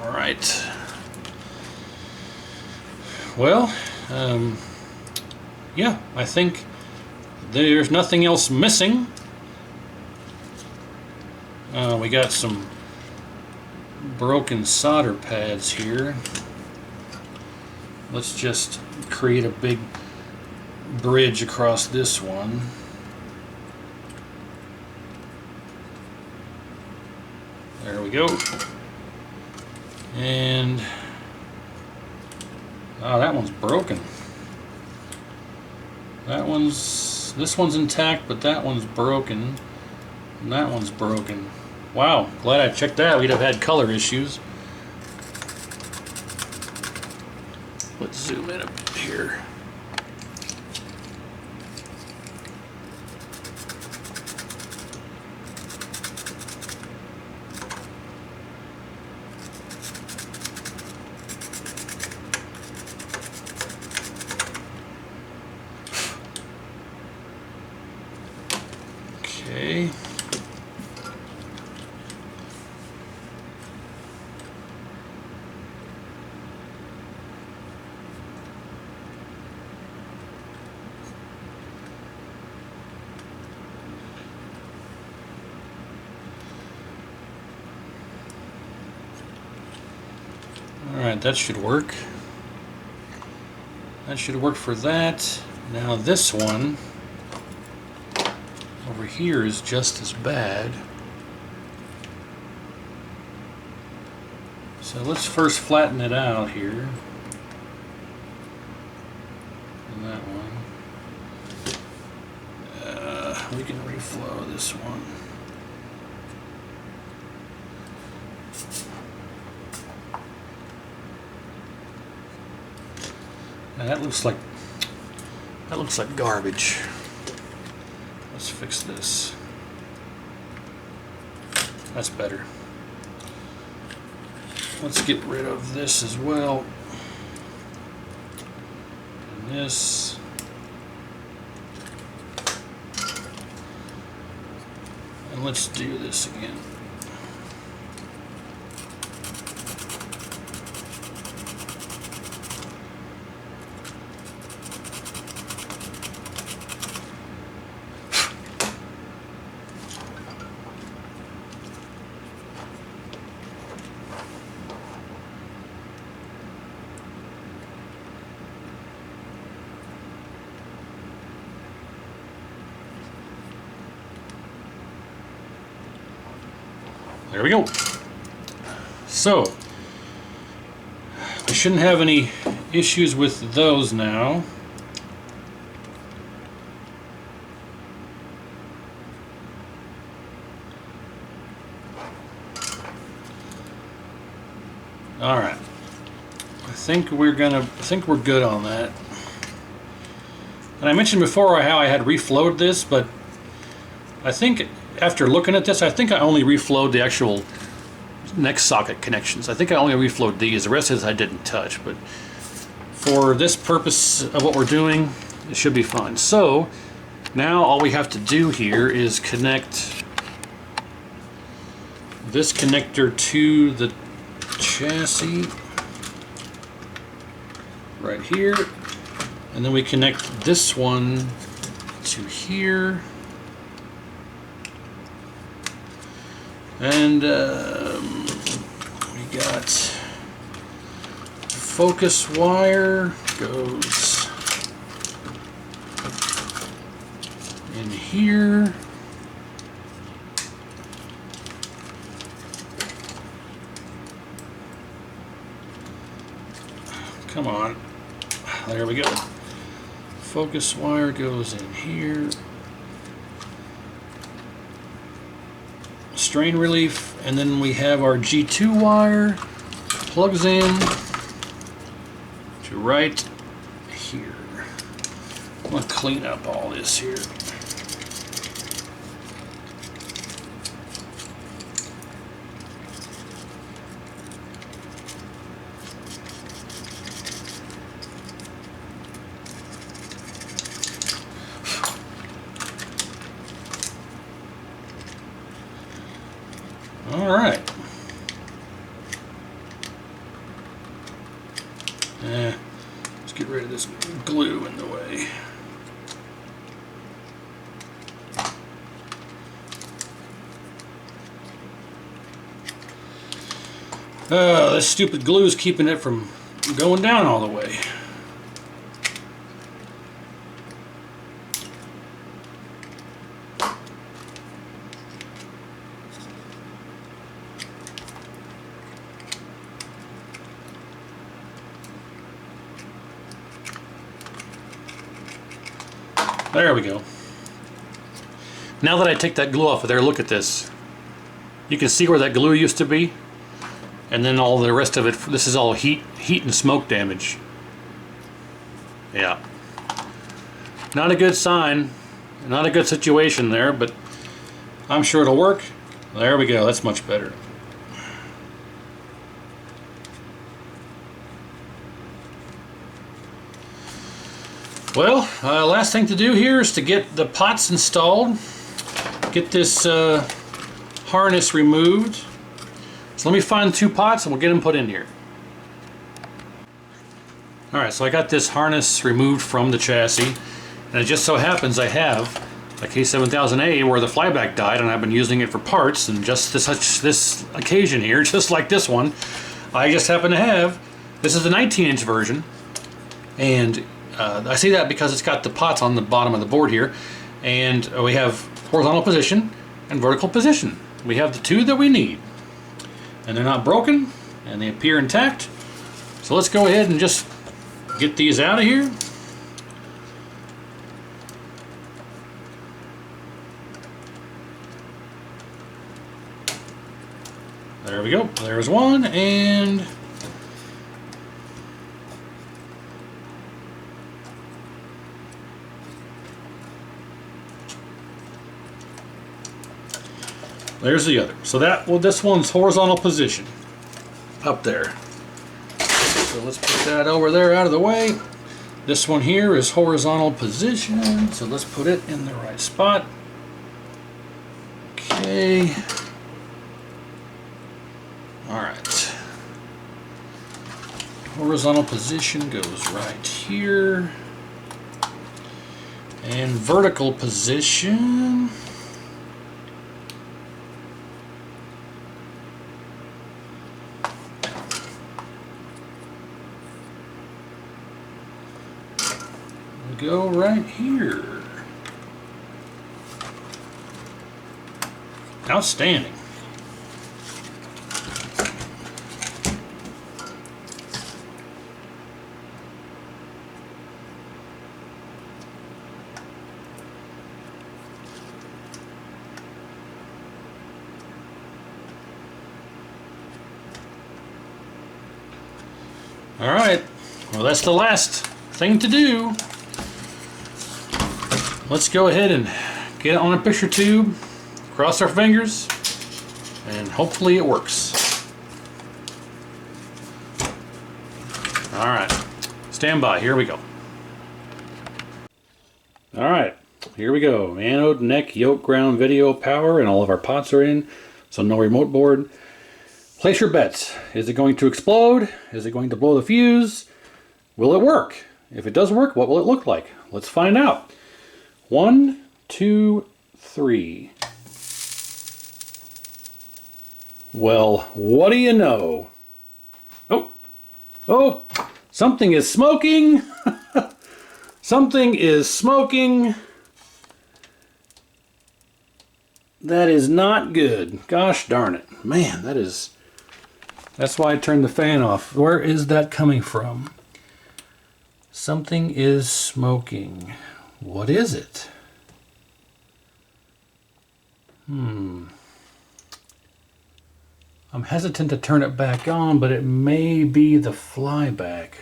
Right. Well, yeah, I think there's nothing else missing. We got some broken solder pads here. Let's just create a big bridge across this one. There we go. And oh, that one's broken. This one's intact, but that one's broken. And that one's broken. Wow, glad I checked that. We'd have had color issues. Let's zoom in a bit here. Okay. Alright, that should work. That should work for that. Now this one over here is just as bad. So let's first flatten it out here. And that one. We can reflow this one. Now that looks like garbage. Let's fix this. That's better. Let's get rid of this as well. And this. And let's do this again. There we go. So, we shouldn't have any issues with those now. All right. I think we're good on that. And I mentioned before how I had reflowed this, but I think after looking at this, I think I only reflowed the actual neck socket connections. I think I only reflowed these. The rest of this I didn't touch, but for this purpose of what we're doing, it should be fine. So now all we have to do here is connect this connector to the chassis right here, and then we connect this one to here. And we got focus wire goes in here. Come on. There we go. Focus wire goes in here. Strain relief, and then we have our G2 wire plugs in to right here. I'm going to clean up all this here. All right. Let's get rid of this glue in the way. This stupid glue is keeping it from going down all the way. There we go. Now that I take that glue off of there, look at this. You can see where that glue used to be, and then all the rest of it, this is all heat and smoke damage. Yeah. Not a good sign. Not a good situation there, but I'm sure it'll work. There we go. That's much better. Well, last thing to do here is to get the pots installed. Get this harness removed. So let me find 2 pots and we'll get them put in here. Alright, so I got this harness removed from the chassis, and it just so happens I have a K7000A where the flyback died, and I've been using it for parts, and just this occasion here, just like this one, I just happen to have, this is the 19-inch version, and I see that because it's got the pots on the bottom of the board here, and we have horizontal position and vertical position. We have the 2 that we need, and they're not broken, and they appear intact. So let's go ahead and just get these out of here. There we go. There's one, and there's the other. So this one's horizontal position up there. So let's put that over there out of the way. This one here is horizontal position, so let's put it in the right spot. Okay. Alright. Horizontal position goes right here. And vertical position go right here. Outstanding. All right, well, that's the last thing to do. Let's go ahead and get it on a picture tube, cross our fingers, and hopefully it works. All right, stand by, here we go. All right, here we go. Anode, neck, yoke, ground, video, power, and all of our pots are in, so no remote board. Place your bets. Is it going to explode? Is it going to blow the fuse? Will it work? If it does work, what will it look like? Let's find out. 1, 2, 3. Well, what do you know? Oh, something is smoking. Something is smoking. That is not good. Gosh darn it. Man, that's why I turned the fan off. Where is that coming from? Something is smoking. What is it? I'm hesitant to turn it back on, but it may be the flyback.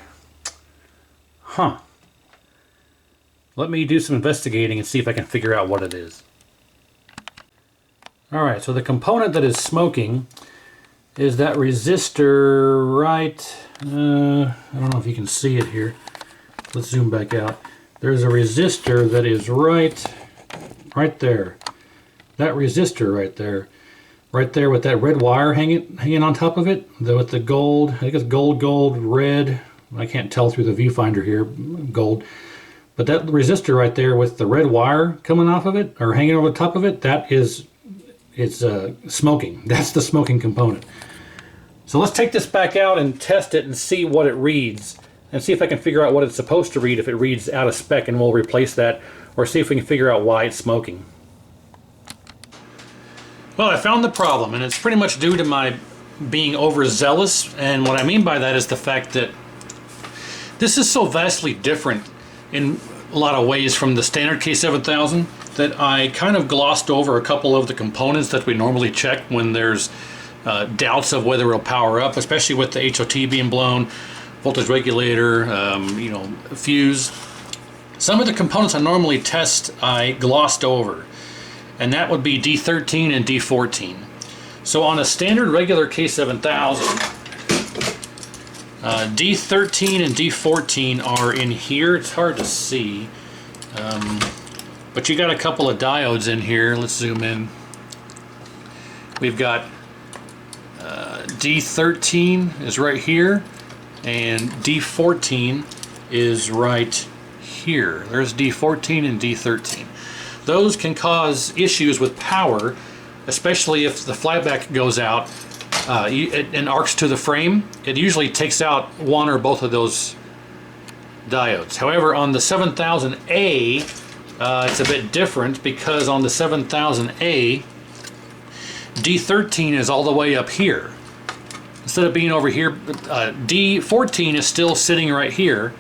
Huh. Let me do some investigating and see if I can figure out what it is. Alright, so the component that is smoking is that resistor right, I don't know if you can see it here. Let's zoom back out. There's a resistor that is right there. That resistor right there with that red wire hanging on top of it, with the gold, I think it's gold, red. I can't tell through the viewfinder here, gold. But that resistor right there with the red wire coming off of it, or hanging over the top of it, it's smoking. That's the smoking component. So let's take this back out and test it and see what it reads. And see if I can figure out what it's supposed to read, if it reads out of spec, and we'll replace that, or see if we can figure out why it's smoking. Well, I found the problem, and it's pretty much due to my being overzealous, and what I mean by that is the fact that this is so vastly different in a lot of ways from the standard K7000 that I kind of glossed over a couple of the components that we normally check when there's doubts of whether it'll power up, especially with the HOT being blown, voltage regulator, you know, fuse. Some of the components I normally test I glossed over, and that would be D13 and D14. So on a standard regular K7000, D13 and D14 are in here. It's hard to see, but you got a couple of diodes in here. Let's zoom in. We've got D13 is right here, and D14 is right here. There's D14 and D13. Those can cause issues with power, especially if the flyback goes out and arcs to the frame. It usually takes out one or both of those diodes. However, on the 7000A, it's a bit different, because on the 7000A, D13 is all the way up here. Instead of being over here, D14 is still sitting right here.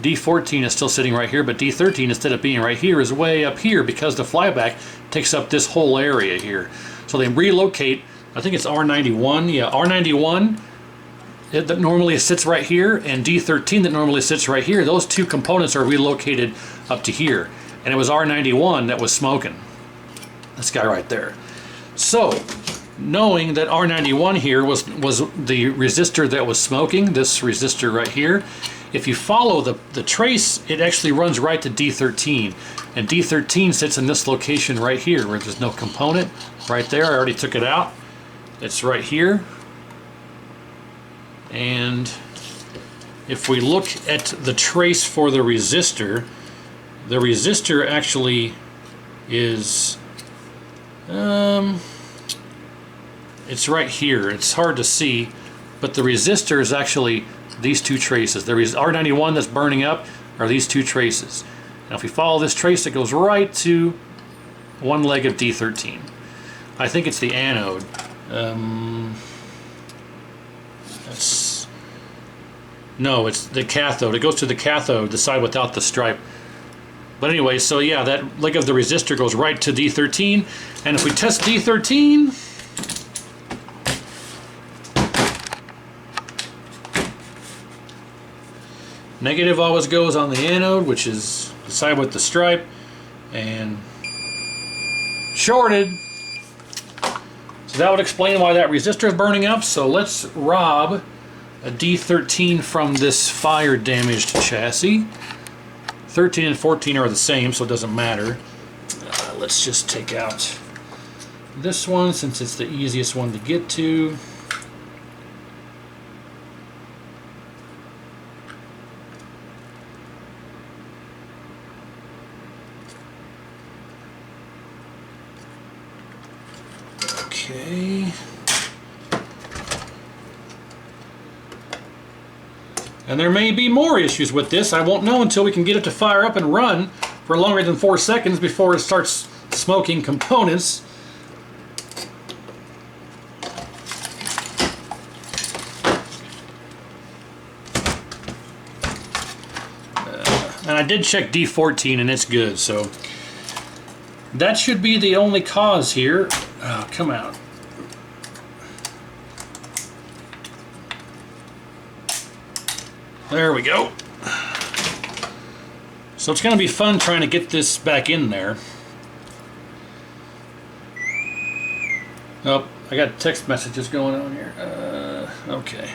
D14 is still sitting right here, but D13, instead of being right here, is way up here, because the flyback takes up this whole area here. So they relocate, I think it's R91, yeah, R91 that normally sits right here, and D13 that normally sits right here. Those two components are relocated up to here. And it was R91 that was smoking. This guy right there. So, knowing that R91 here was the resistor that was smoking, this resistor right here, if you follow the trace, it actually runs right to D13. And D13 sits in this location right here, where there's no component. Right there, I already took it out. It's right here. And if we look at the trace for the resistor actually is it's right here. It's hard to see, but the resistor is actually these two traces. There is R91 that's burning up are these two traces. Now if we follow this trace, it goes right to one leg of D13. I think it's the anode. No, it's the cathode. It goes to the cathode, the side without the stripe. But anyway, so yeah, that leg of the resistor goes right to D13. And if we test D13, negative always goes on the anode, which is the side with the stripe, and shorted. So that would explain why that resistor is burning up. So let's rob a D13 from this fire damaged chassis. 13 and 14 are the same, so it doesn't matter. Let's just take out this one, since it's the easiest one to get to. Okay. And there may be more issues with this. I won't know until we can get it to fire up and run for longer than 4 seconds before it starts smoking components. And I did check D14 and it's good, so that should be the only cause here. Oh, come out. There we go. So it's going to be fun trying to get this back in there. Oh, I got text messages going on here. Okay.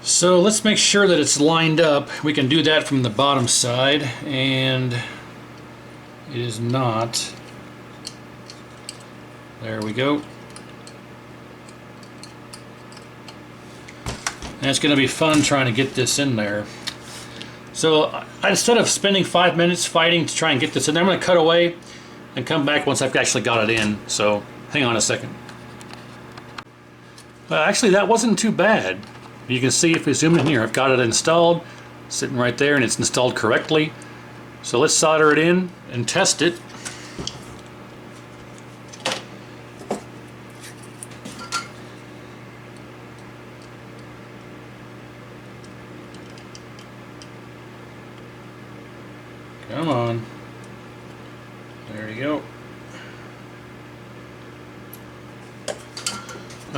So let's make sure that it's lined up. We can do that from the bottom side, and it is not. There we go. And it's going to be fun trying to get this in there. So instead of spending 5 minutes fighting to try and get this in there, I'm going to cut away and come back once I've actually got it in. So hang on a second. Actually, that wasn't too bad. You can see if we zoom in here, I've got it installed, sitting right there, and it's installed correctly. So let's solder it in and test it. Come on. There you go.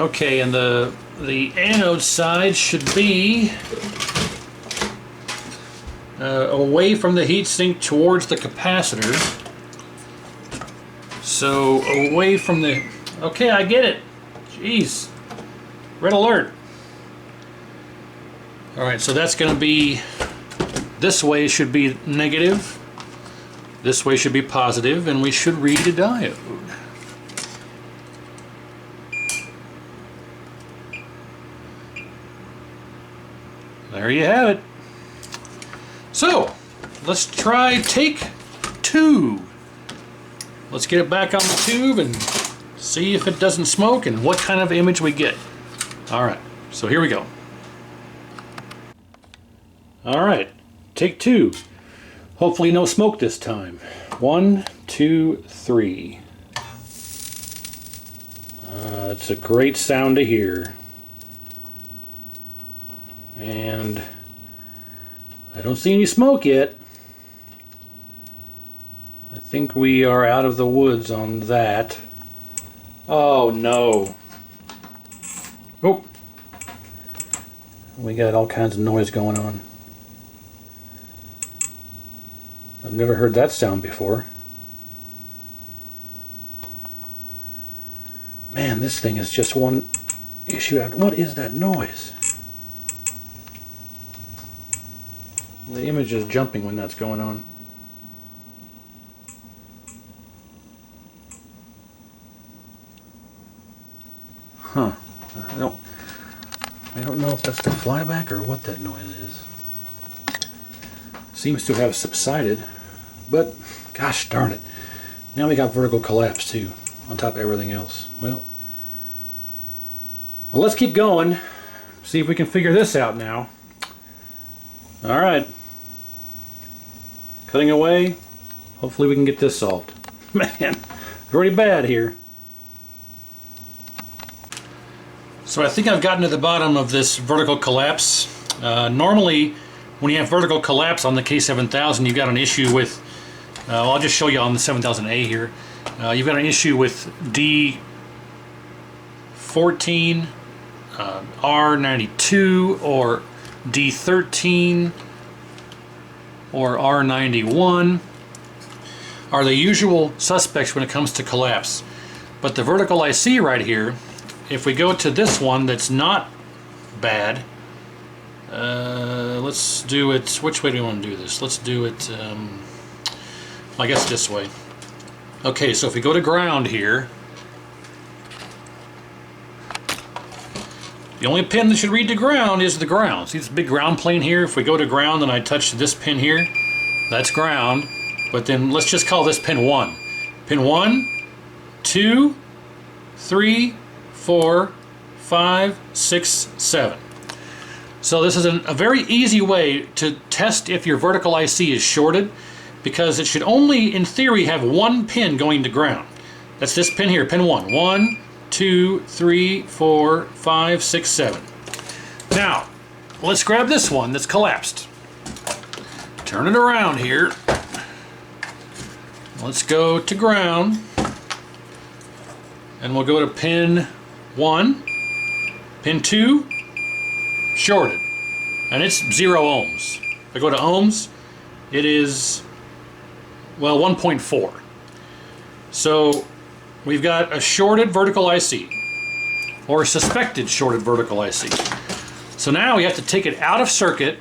Okay, and the anode side should be away from the heatsink towards the capacitor. So away from the... Okay, I get it. Jeez. Red alert. Alright, so that's going to be... This way should be negative. This way should be positive, and we should read the diode. There you have it. So, let's try take 2. Let's get it back on the tube and see if it doesn't smoke and what kind of image we get. Alright, so here we go. Alright, take 2. Hopefully no smoke this time. 1, 2, 3. That's a great sound to hear. And I don't see any smoke yet. I think we are out of the woods on that. Oh no. Oh. We got all kinds of noise going on. I've never heard that sound before. Man, this thing is just one issue after. What is that noise? The image is jumping when that's going on. Huh. I don't know if that's the flyback or what that noise is. Seems to have subsided, but gosh darn it. Now we got vertical collapse too, on top of everything else. Well, let's keep going. See if we can figure this out now. Alright. Cutting away. Hopefully we can get this solved. Man, pretty bad here. So I think I've gotten to the bottom of this vertical collapse. Normally, when you have vertical collapse on the K7000, you've got an issue with, well, I'll just show you on the 7000A here. You've got an issue with D14, R92, or D13, or R91 are the usual suspects when it comes to collapse. But the vertical IC right here, if we go to this one that's not bad, let's do it, which way do we want to do this? Let's do it, I guess this way. Okay, so if we go to ground here, the only pin that should read to ground is the ground. See this big ground plane here? If we go to ground and I touch this pin here, that's ground. But then let's just call this pin 1. Pin 1, 2, 3, 4, 5, 6, 7. So this is a very easy way to test if your vertical IC is shorted, because it should only, in theory, have one pin going to ground. That's this pin here, pin 1. 1, 2, 3, 4, 5, 6, 7. Now, let's grab this one that's collapsed. Turn it around here. Let's go to ground. And we'll go to pin 1. Pin 2, shorted. And it's 0 ohms. If I go to ohms, it is, well, 1.4. So we've got a shorted vertical IC, or a suspected shorted vertical IC. So now we have to take it out of circuit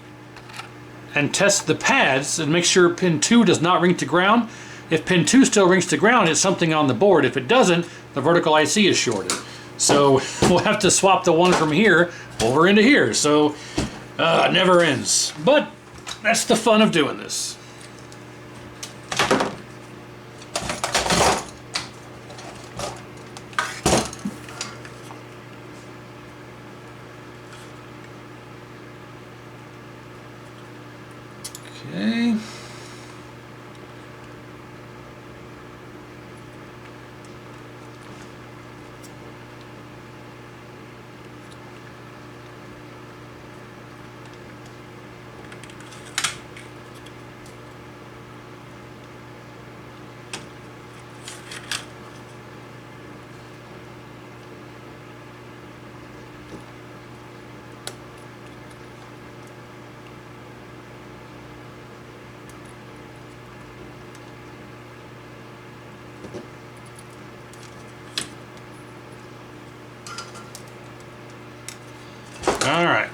and test the pads and make sure pin 2 does not ring to ground. If pin 2 still rings to ground, it's something on the board. If it doesn't, the vertical IC is shorted. So we'll have to swap the one from here over into here. So it never ends. But that's the fun of doing this. Okay. All right.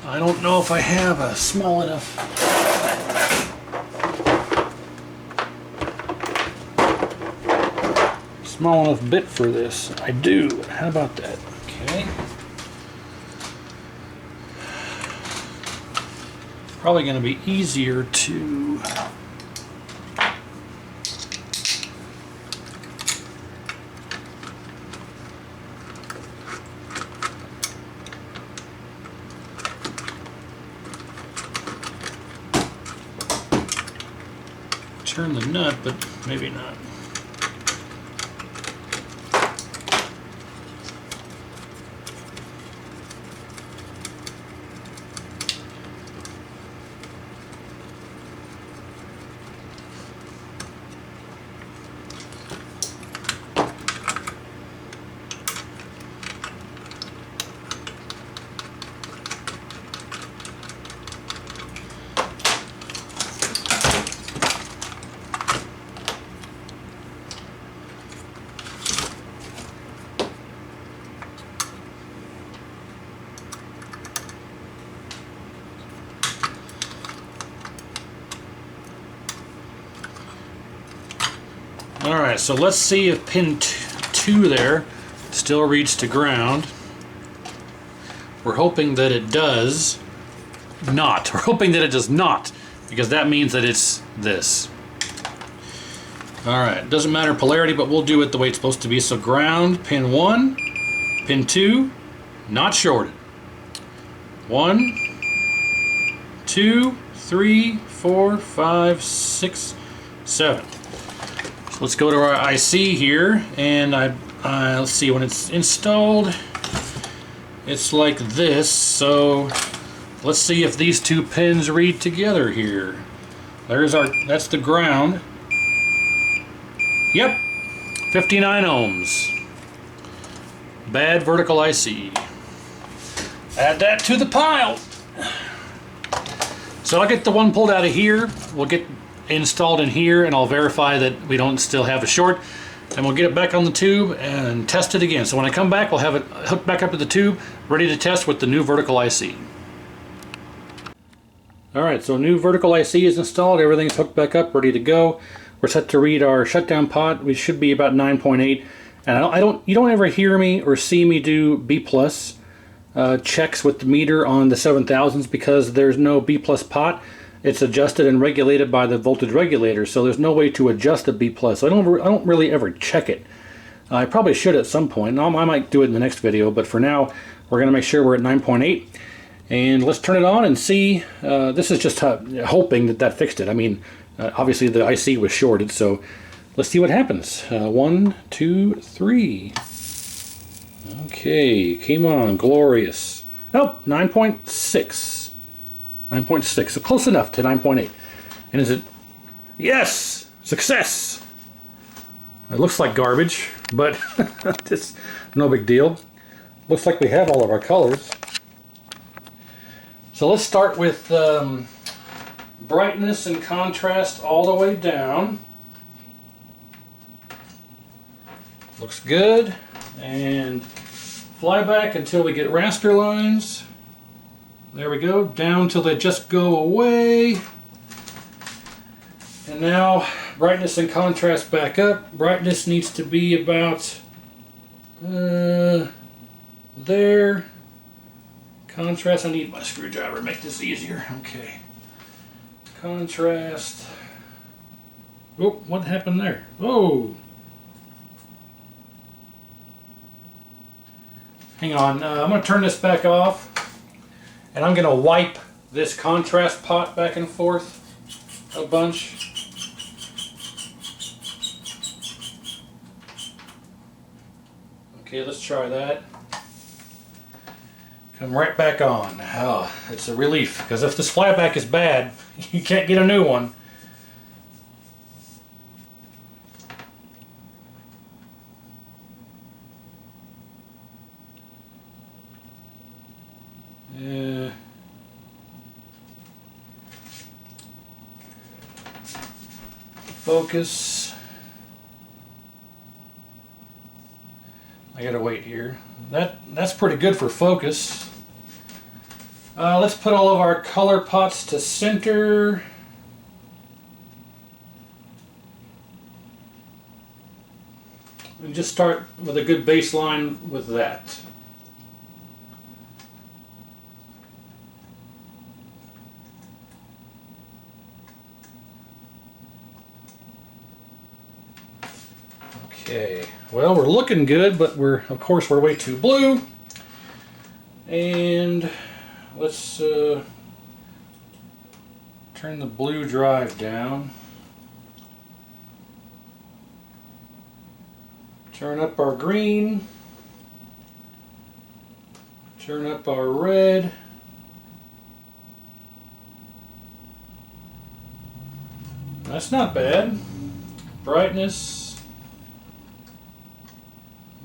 I don't know if I have a small enough. Small enough bit for this. I do. How about that? Okay. Probably going to be easier to turn the nut, but maybe not. Alright, so let's see if pin 2 there still reads to ground. We're hoping that it does not. We're hoping that it does not, because that means that it's this. Alright, doesn't matter polarity, but we'll do it the way it's supposed to be. So ground, pin 1, pin 2, not shorted. 1, 2, 3, 4, 5, 6, 7. Let's go to our IC here, and let's see, when it's installed, it's like this. So let's see if these two pins read together here. That's the ground. Yep, 59 ohms. Bad vertical IC. Add that to the pile. So I'll get the one pulled out of here. We'll get installed in here, and I'll verify that we don't still have a short, and we'll get it back on the tube and test it again. So when I come back, we'll have it hooked back up to the tube, ready to test with the new vertical IC. Alright, so new vertical IC is installed, everything's hooked back up, ready to go. We're set to read our shutdown pot. We should be about 9.8, and you don't ever hear me or see me do B+ checks with the meter on the 7000s because there's no B+ pot. It's adjusted and regulated by the voltage regulator, so there's no way to adjust the B+. So I don't really ever check it. I probably should at some point. I might do it in the next video, but for now, we're going to make sure we're at 9.8. And let's turn it on and see. This is just hoping that fixed it. I mean, obviously the IC was shorted, so let's see what happens. 1, 2, 3. Okay, came on, glorious. Nope, 9.6. 9.6, so close enough to 9.8. And is it? Yes! Success! It looks like garbage, but it's no big deal. Looks like we have all of our colors. So let's start with brightness and contrast all the way down. Looks good. And fly back until we get raster lines. There we go, down till they just go away. And now brightness and contrast back up. Brightness needs to be about there. Contrast, I need my screwdriver to make this easier. Okay. Contrast. Oh, what happened there? Oh. Hang on, I'm going to turn this back off. And I'm going to wipe this contrast pot back and forth a bunch. Okay, let's try that. Come right back on. Oh, it's a relief, because if this flyback is bad, you can't get a new one. Focus. I gotta wait here. that's pretty good for focus. Let's put all of our color pots to center. And just start with a good baseline with that. Okay, well, we're looking good, but of course we're way too blue. And let's turn the blue drive down. Turn up our green. Turn up our red. That's not bad. Brightness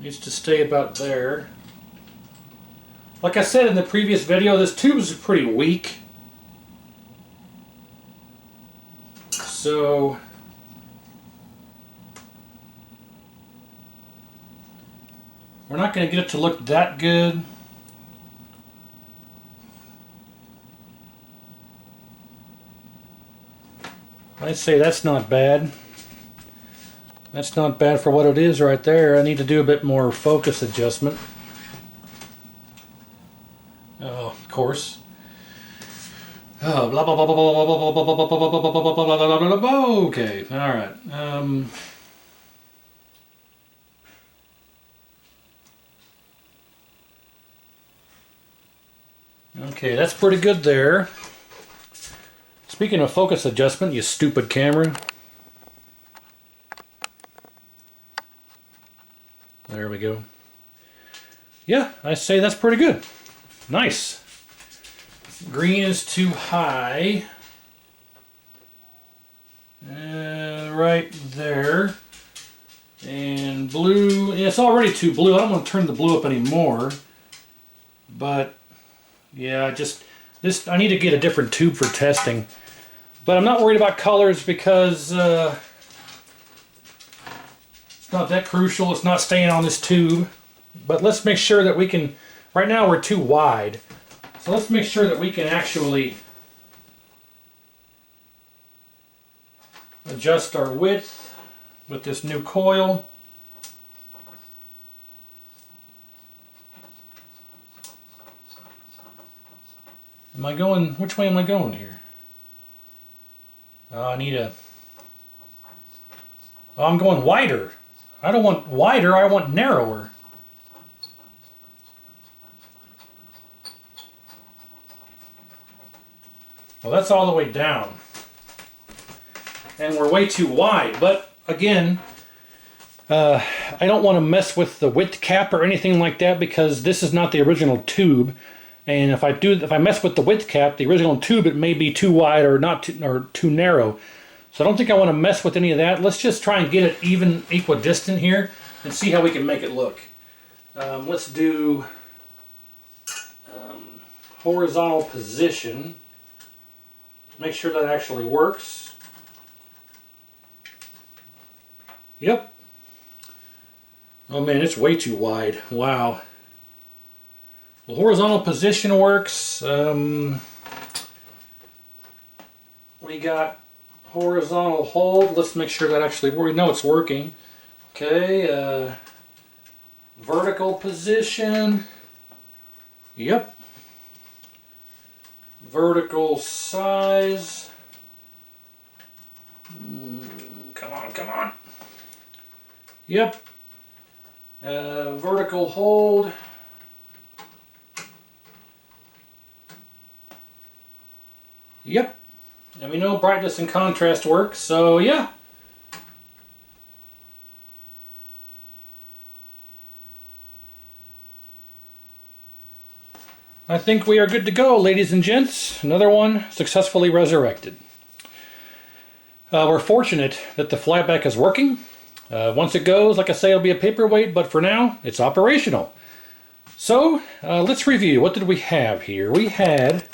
needs to stay about there. Like I said in the previous video, this tube is pretty weak. So we're not going to get it to look that good. I'd say that's not bad. That's not bad for what it is right there. I need to do a bit more focus adjustment. Oh, of course. Oh, blah blah blah blah blah blah blah blah blah blah blah blah blah blah blah blah. Okay, all right. Okay, that's pretty good there. Speaking of focus adjustment, you stupid camera. There we go. Yeah, I say that's pretty good. Nice. Green is too high. Right there. And blue, yeah, it's already too blue. I don't want to turn the blue up anymore. But yeah, I need to get a different tube for testing. But I'm not worried about colors because it's not that crucial. It's not staying on this tube. But let's make sure that we can, right now we're too wide. So let's make sure that we can actually adjust our width with this new coil. Am I going, which way am I going here? I need a, oh, I'm going wider. I don't want wider, I want narrower. Well, that's all the way down. And we're way too wide. But again, I don't want to mess with the width cap or anything like that because this is not the original tube. And if I mess with the width cap, the original tube, it may be too wide or too narrow. So I don't think I want to mess with any of that. Let's just try and get it even equidistant here and see how we can make it look. Let's do horizontal position. Make sure that actually works. Yep. Oh man, it's way too wide. Wow. Well, horizontal position works. We got horizontal hold. Let's make sure that actually works. We know it's working. Okay. Vertical position. Yep. Vertical size. Come on, come on. Yep. Vertical hold. Yep. And we know brightness and contrast work, so yeah. I think we are good to go, ladies and gents. Another one successfully resurrected. We're fortunate that the flyback is working. Once it goes, like I say, it'll be a paperweight, but for now, it's operational. So, let's review. What did we have here? We had,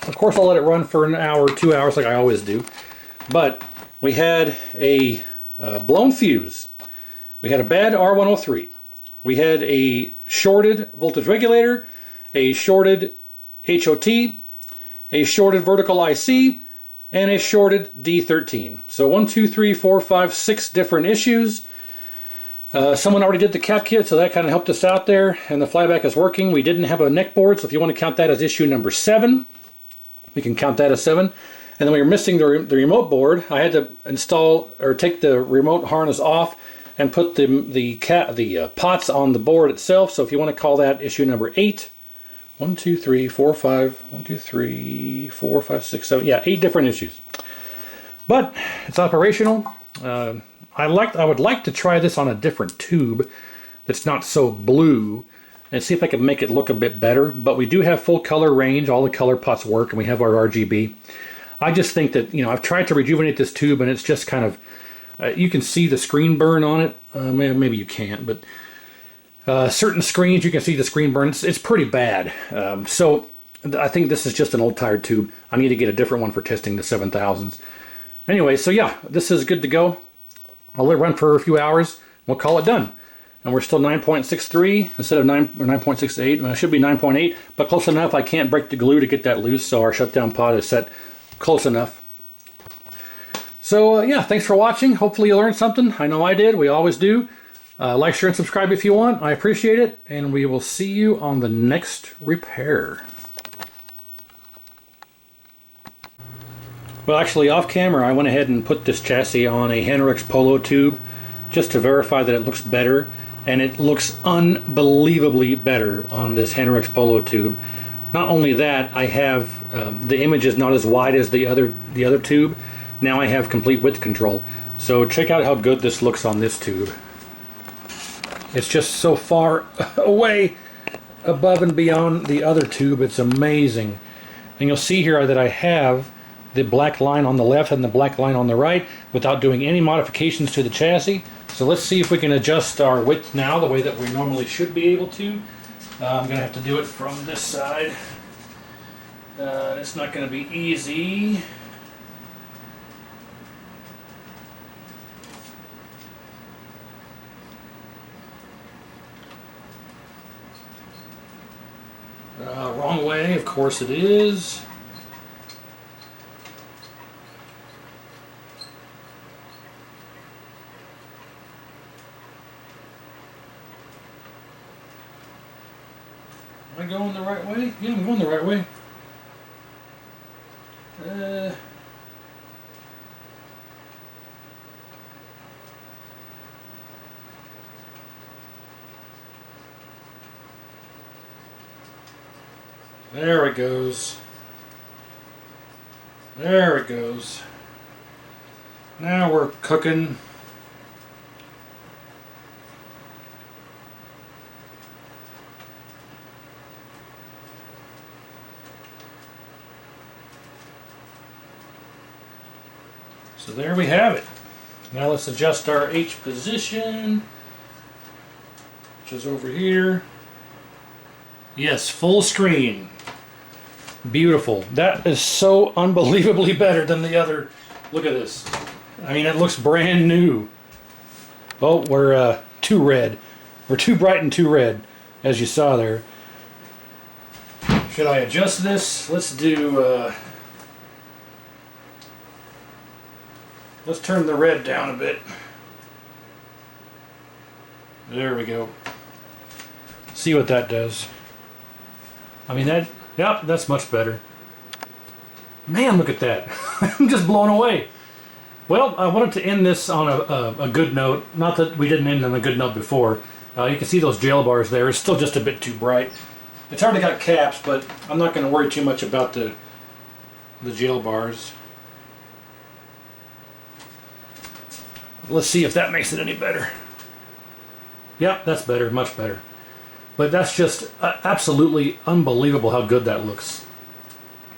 of course I'll let it run for an hour, 2 hours like I always do, but we had a blown fuse. We had a bad R103. We had a shorted voltage regulator, a shorted HOT, a shorted vertical IC, and a shorted D13. So 1, 2, 3, 4, 5, 6 different issues. Someone already did the cap kit, so that kind of helped us out there, and the flyback is working. We didn't have a neck board, so if you want to count that as issue number 7, we can count that as 7. And then we were missing the remote board. I had to install or take the remote harness off and put the pots on the board itself. So if you want to call that issue number 8, 1, 2, 3, 4, 5, 1, 2, 3, 4, 5, 6, 7, yeah, 8 different issues. But it's operational. I would like to try this on a different tube that's not so blue and see if I can make it look a bit better. But we do have full color range. All the color pots work, and we have our RGB. I just think that, you know, I've tried to rejuvenate this tube, and it's just kind of, you can see the screen burn on it. Maybe you can't, but certain screens you can see the screen burn. It's pretty bad. So I think this is just an old tired tube. I need to get a different one for testing the 7000s. Anyway, so yeah, this is good to go. I'll let it run for a few hours. We'll call it done. And we're still 9.63 instead of 9.68. It should be 9.8, but close enough. I can't break the glue to get that loose, so our shutdown pod is set close enough. So yeah, thanks for watching. Hopefully you learned something. I know I did. We always do. Like, share, and subscribe if you want. I appreciate it, and we will see you on the next repair. Well, actually, off camera, I went ahead and put this chassis on a Henrix Polo tube just to verify that it looks better, and it looks unbelievably better on this Henrix Polo tube. Not only that, I have the image is not as wide as the other tube. Now I have complete width control. So check out how good this looks on this tube. It's just so far away above and beyond the other tube. It's amazing. And you'll see here that I have the black line on the left and the black line on the right without doing any modifications to the chassis. So let's see if we can adjust our width now the way that we normally should be able to. I'm going to have to do it from this side. It's not going to be easy. Wrong way, of course it is. Am I going the right way? Yeah, I'm going the right way. There it goes. There it goes. Now we're cooking. So there we have it. Now let's adjust our H position, which is over here. Yes, full screen. Beautiful. That is so unbelievably better than the other. Look at this. I mean, it looks brand new. Oh, we're too red. We're too bright and too red, as you saw there. Should I adjust this? Let's do... let's turn the red down a bit. There we go. See what that does. I mean, that, yep, that's much better. Man, look at that. I'm just blown away. Well, I wanted to end this on a good note. Not that we didn't end on a good note before. You can see those jail bars there. It's still just a bit too bright. It's already got caps, but I'm not going to worry too much about the jail bars. Let's see if that makes it any better. Yep, that's better, much better. But that's just absolutely unbelievable how good that looks.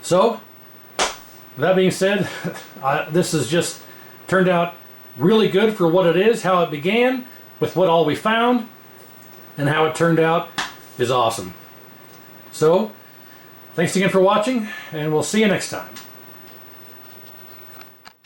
So, that being said, this has just turned out really good for what it is, how it began, with what all we found, and how it turned out is awesome. So, thanks again for watching, and we'll see you next time.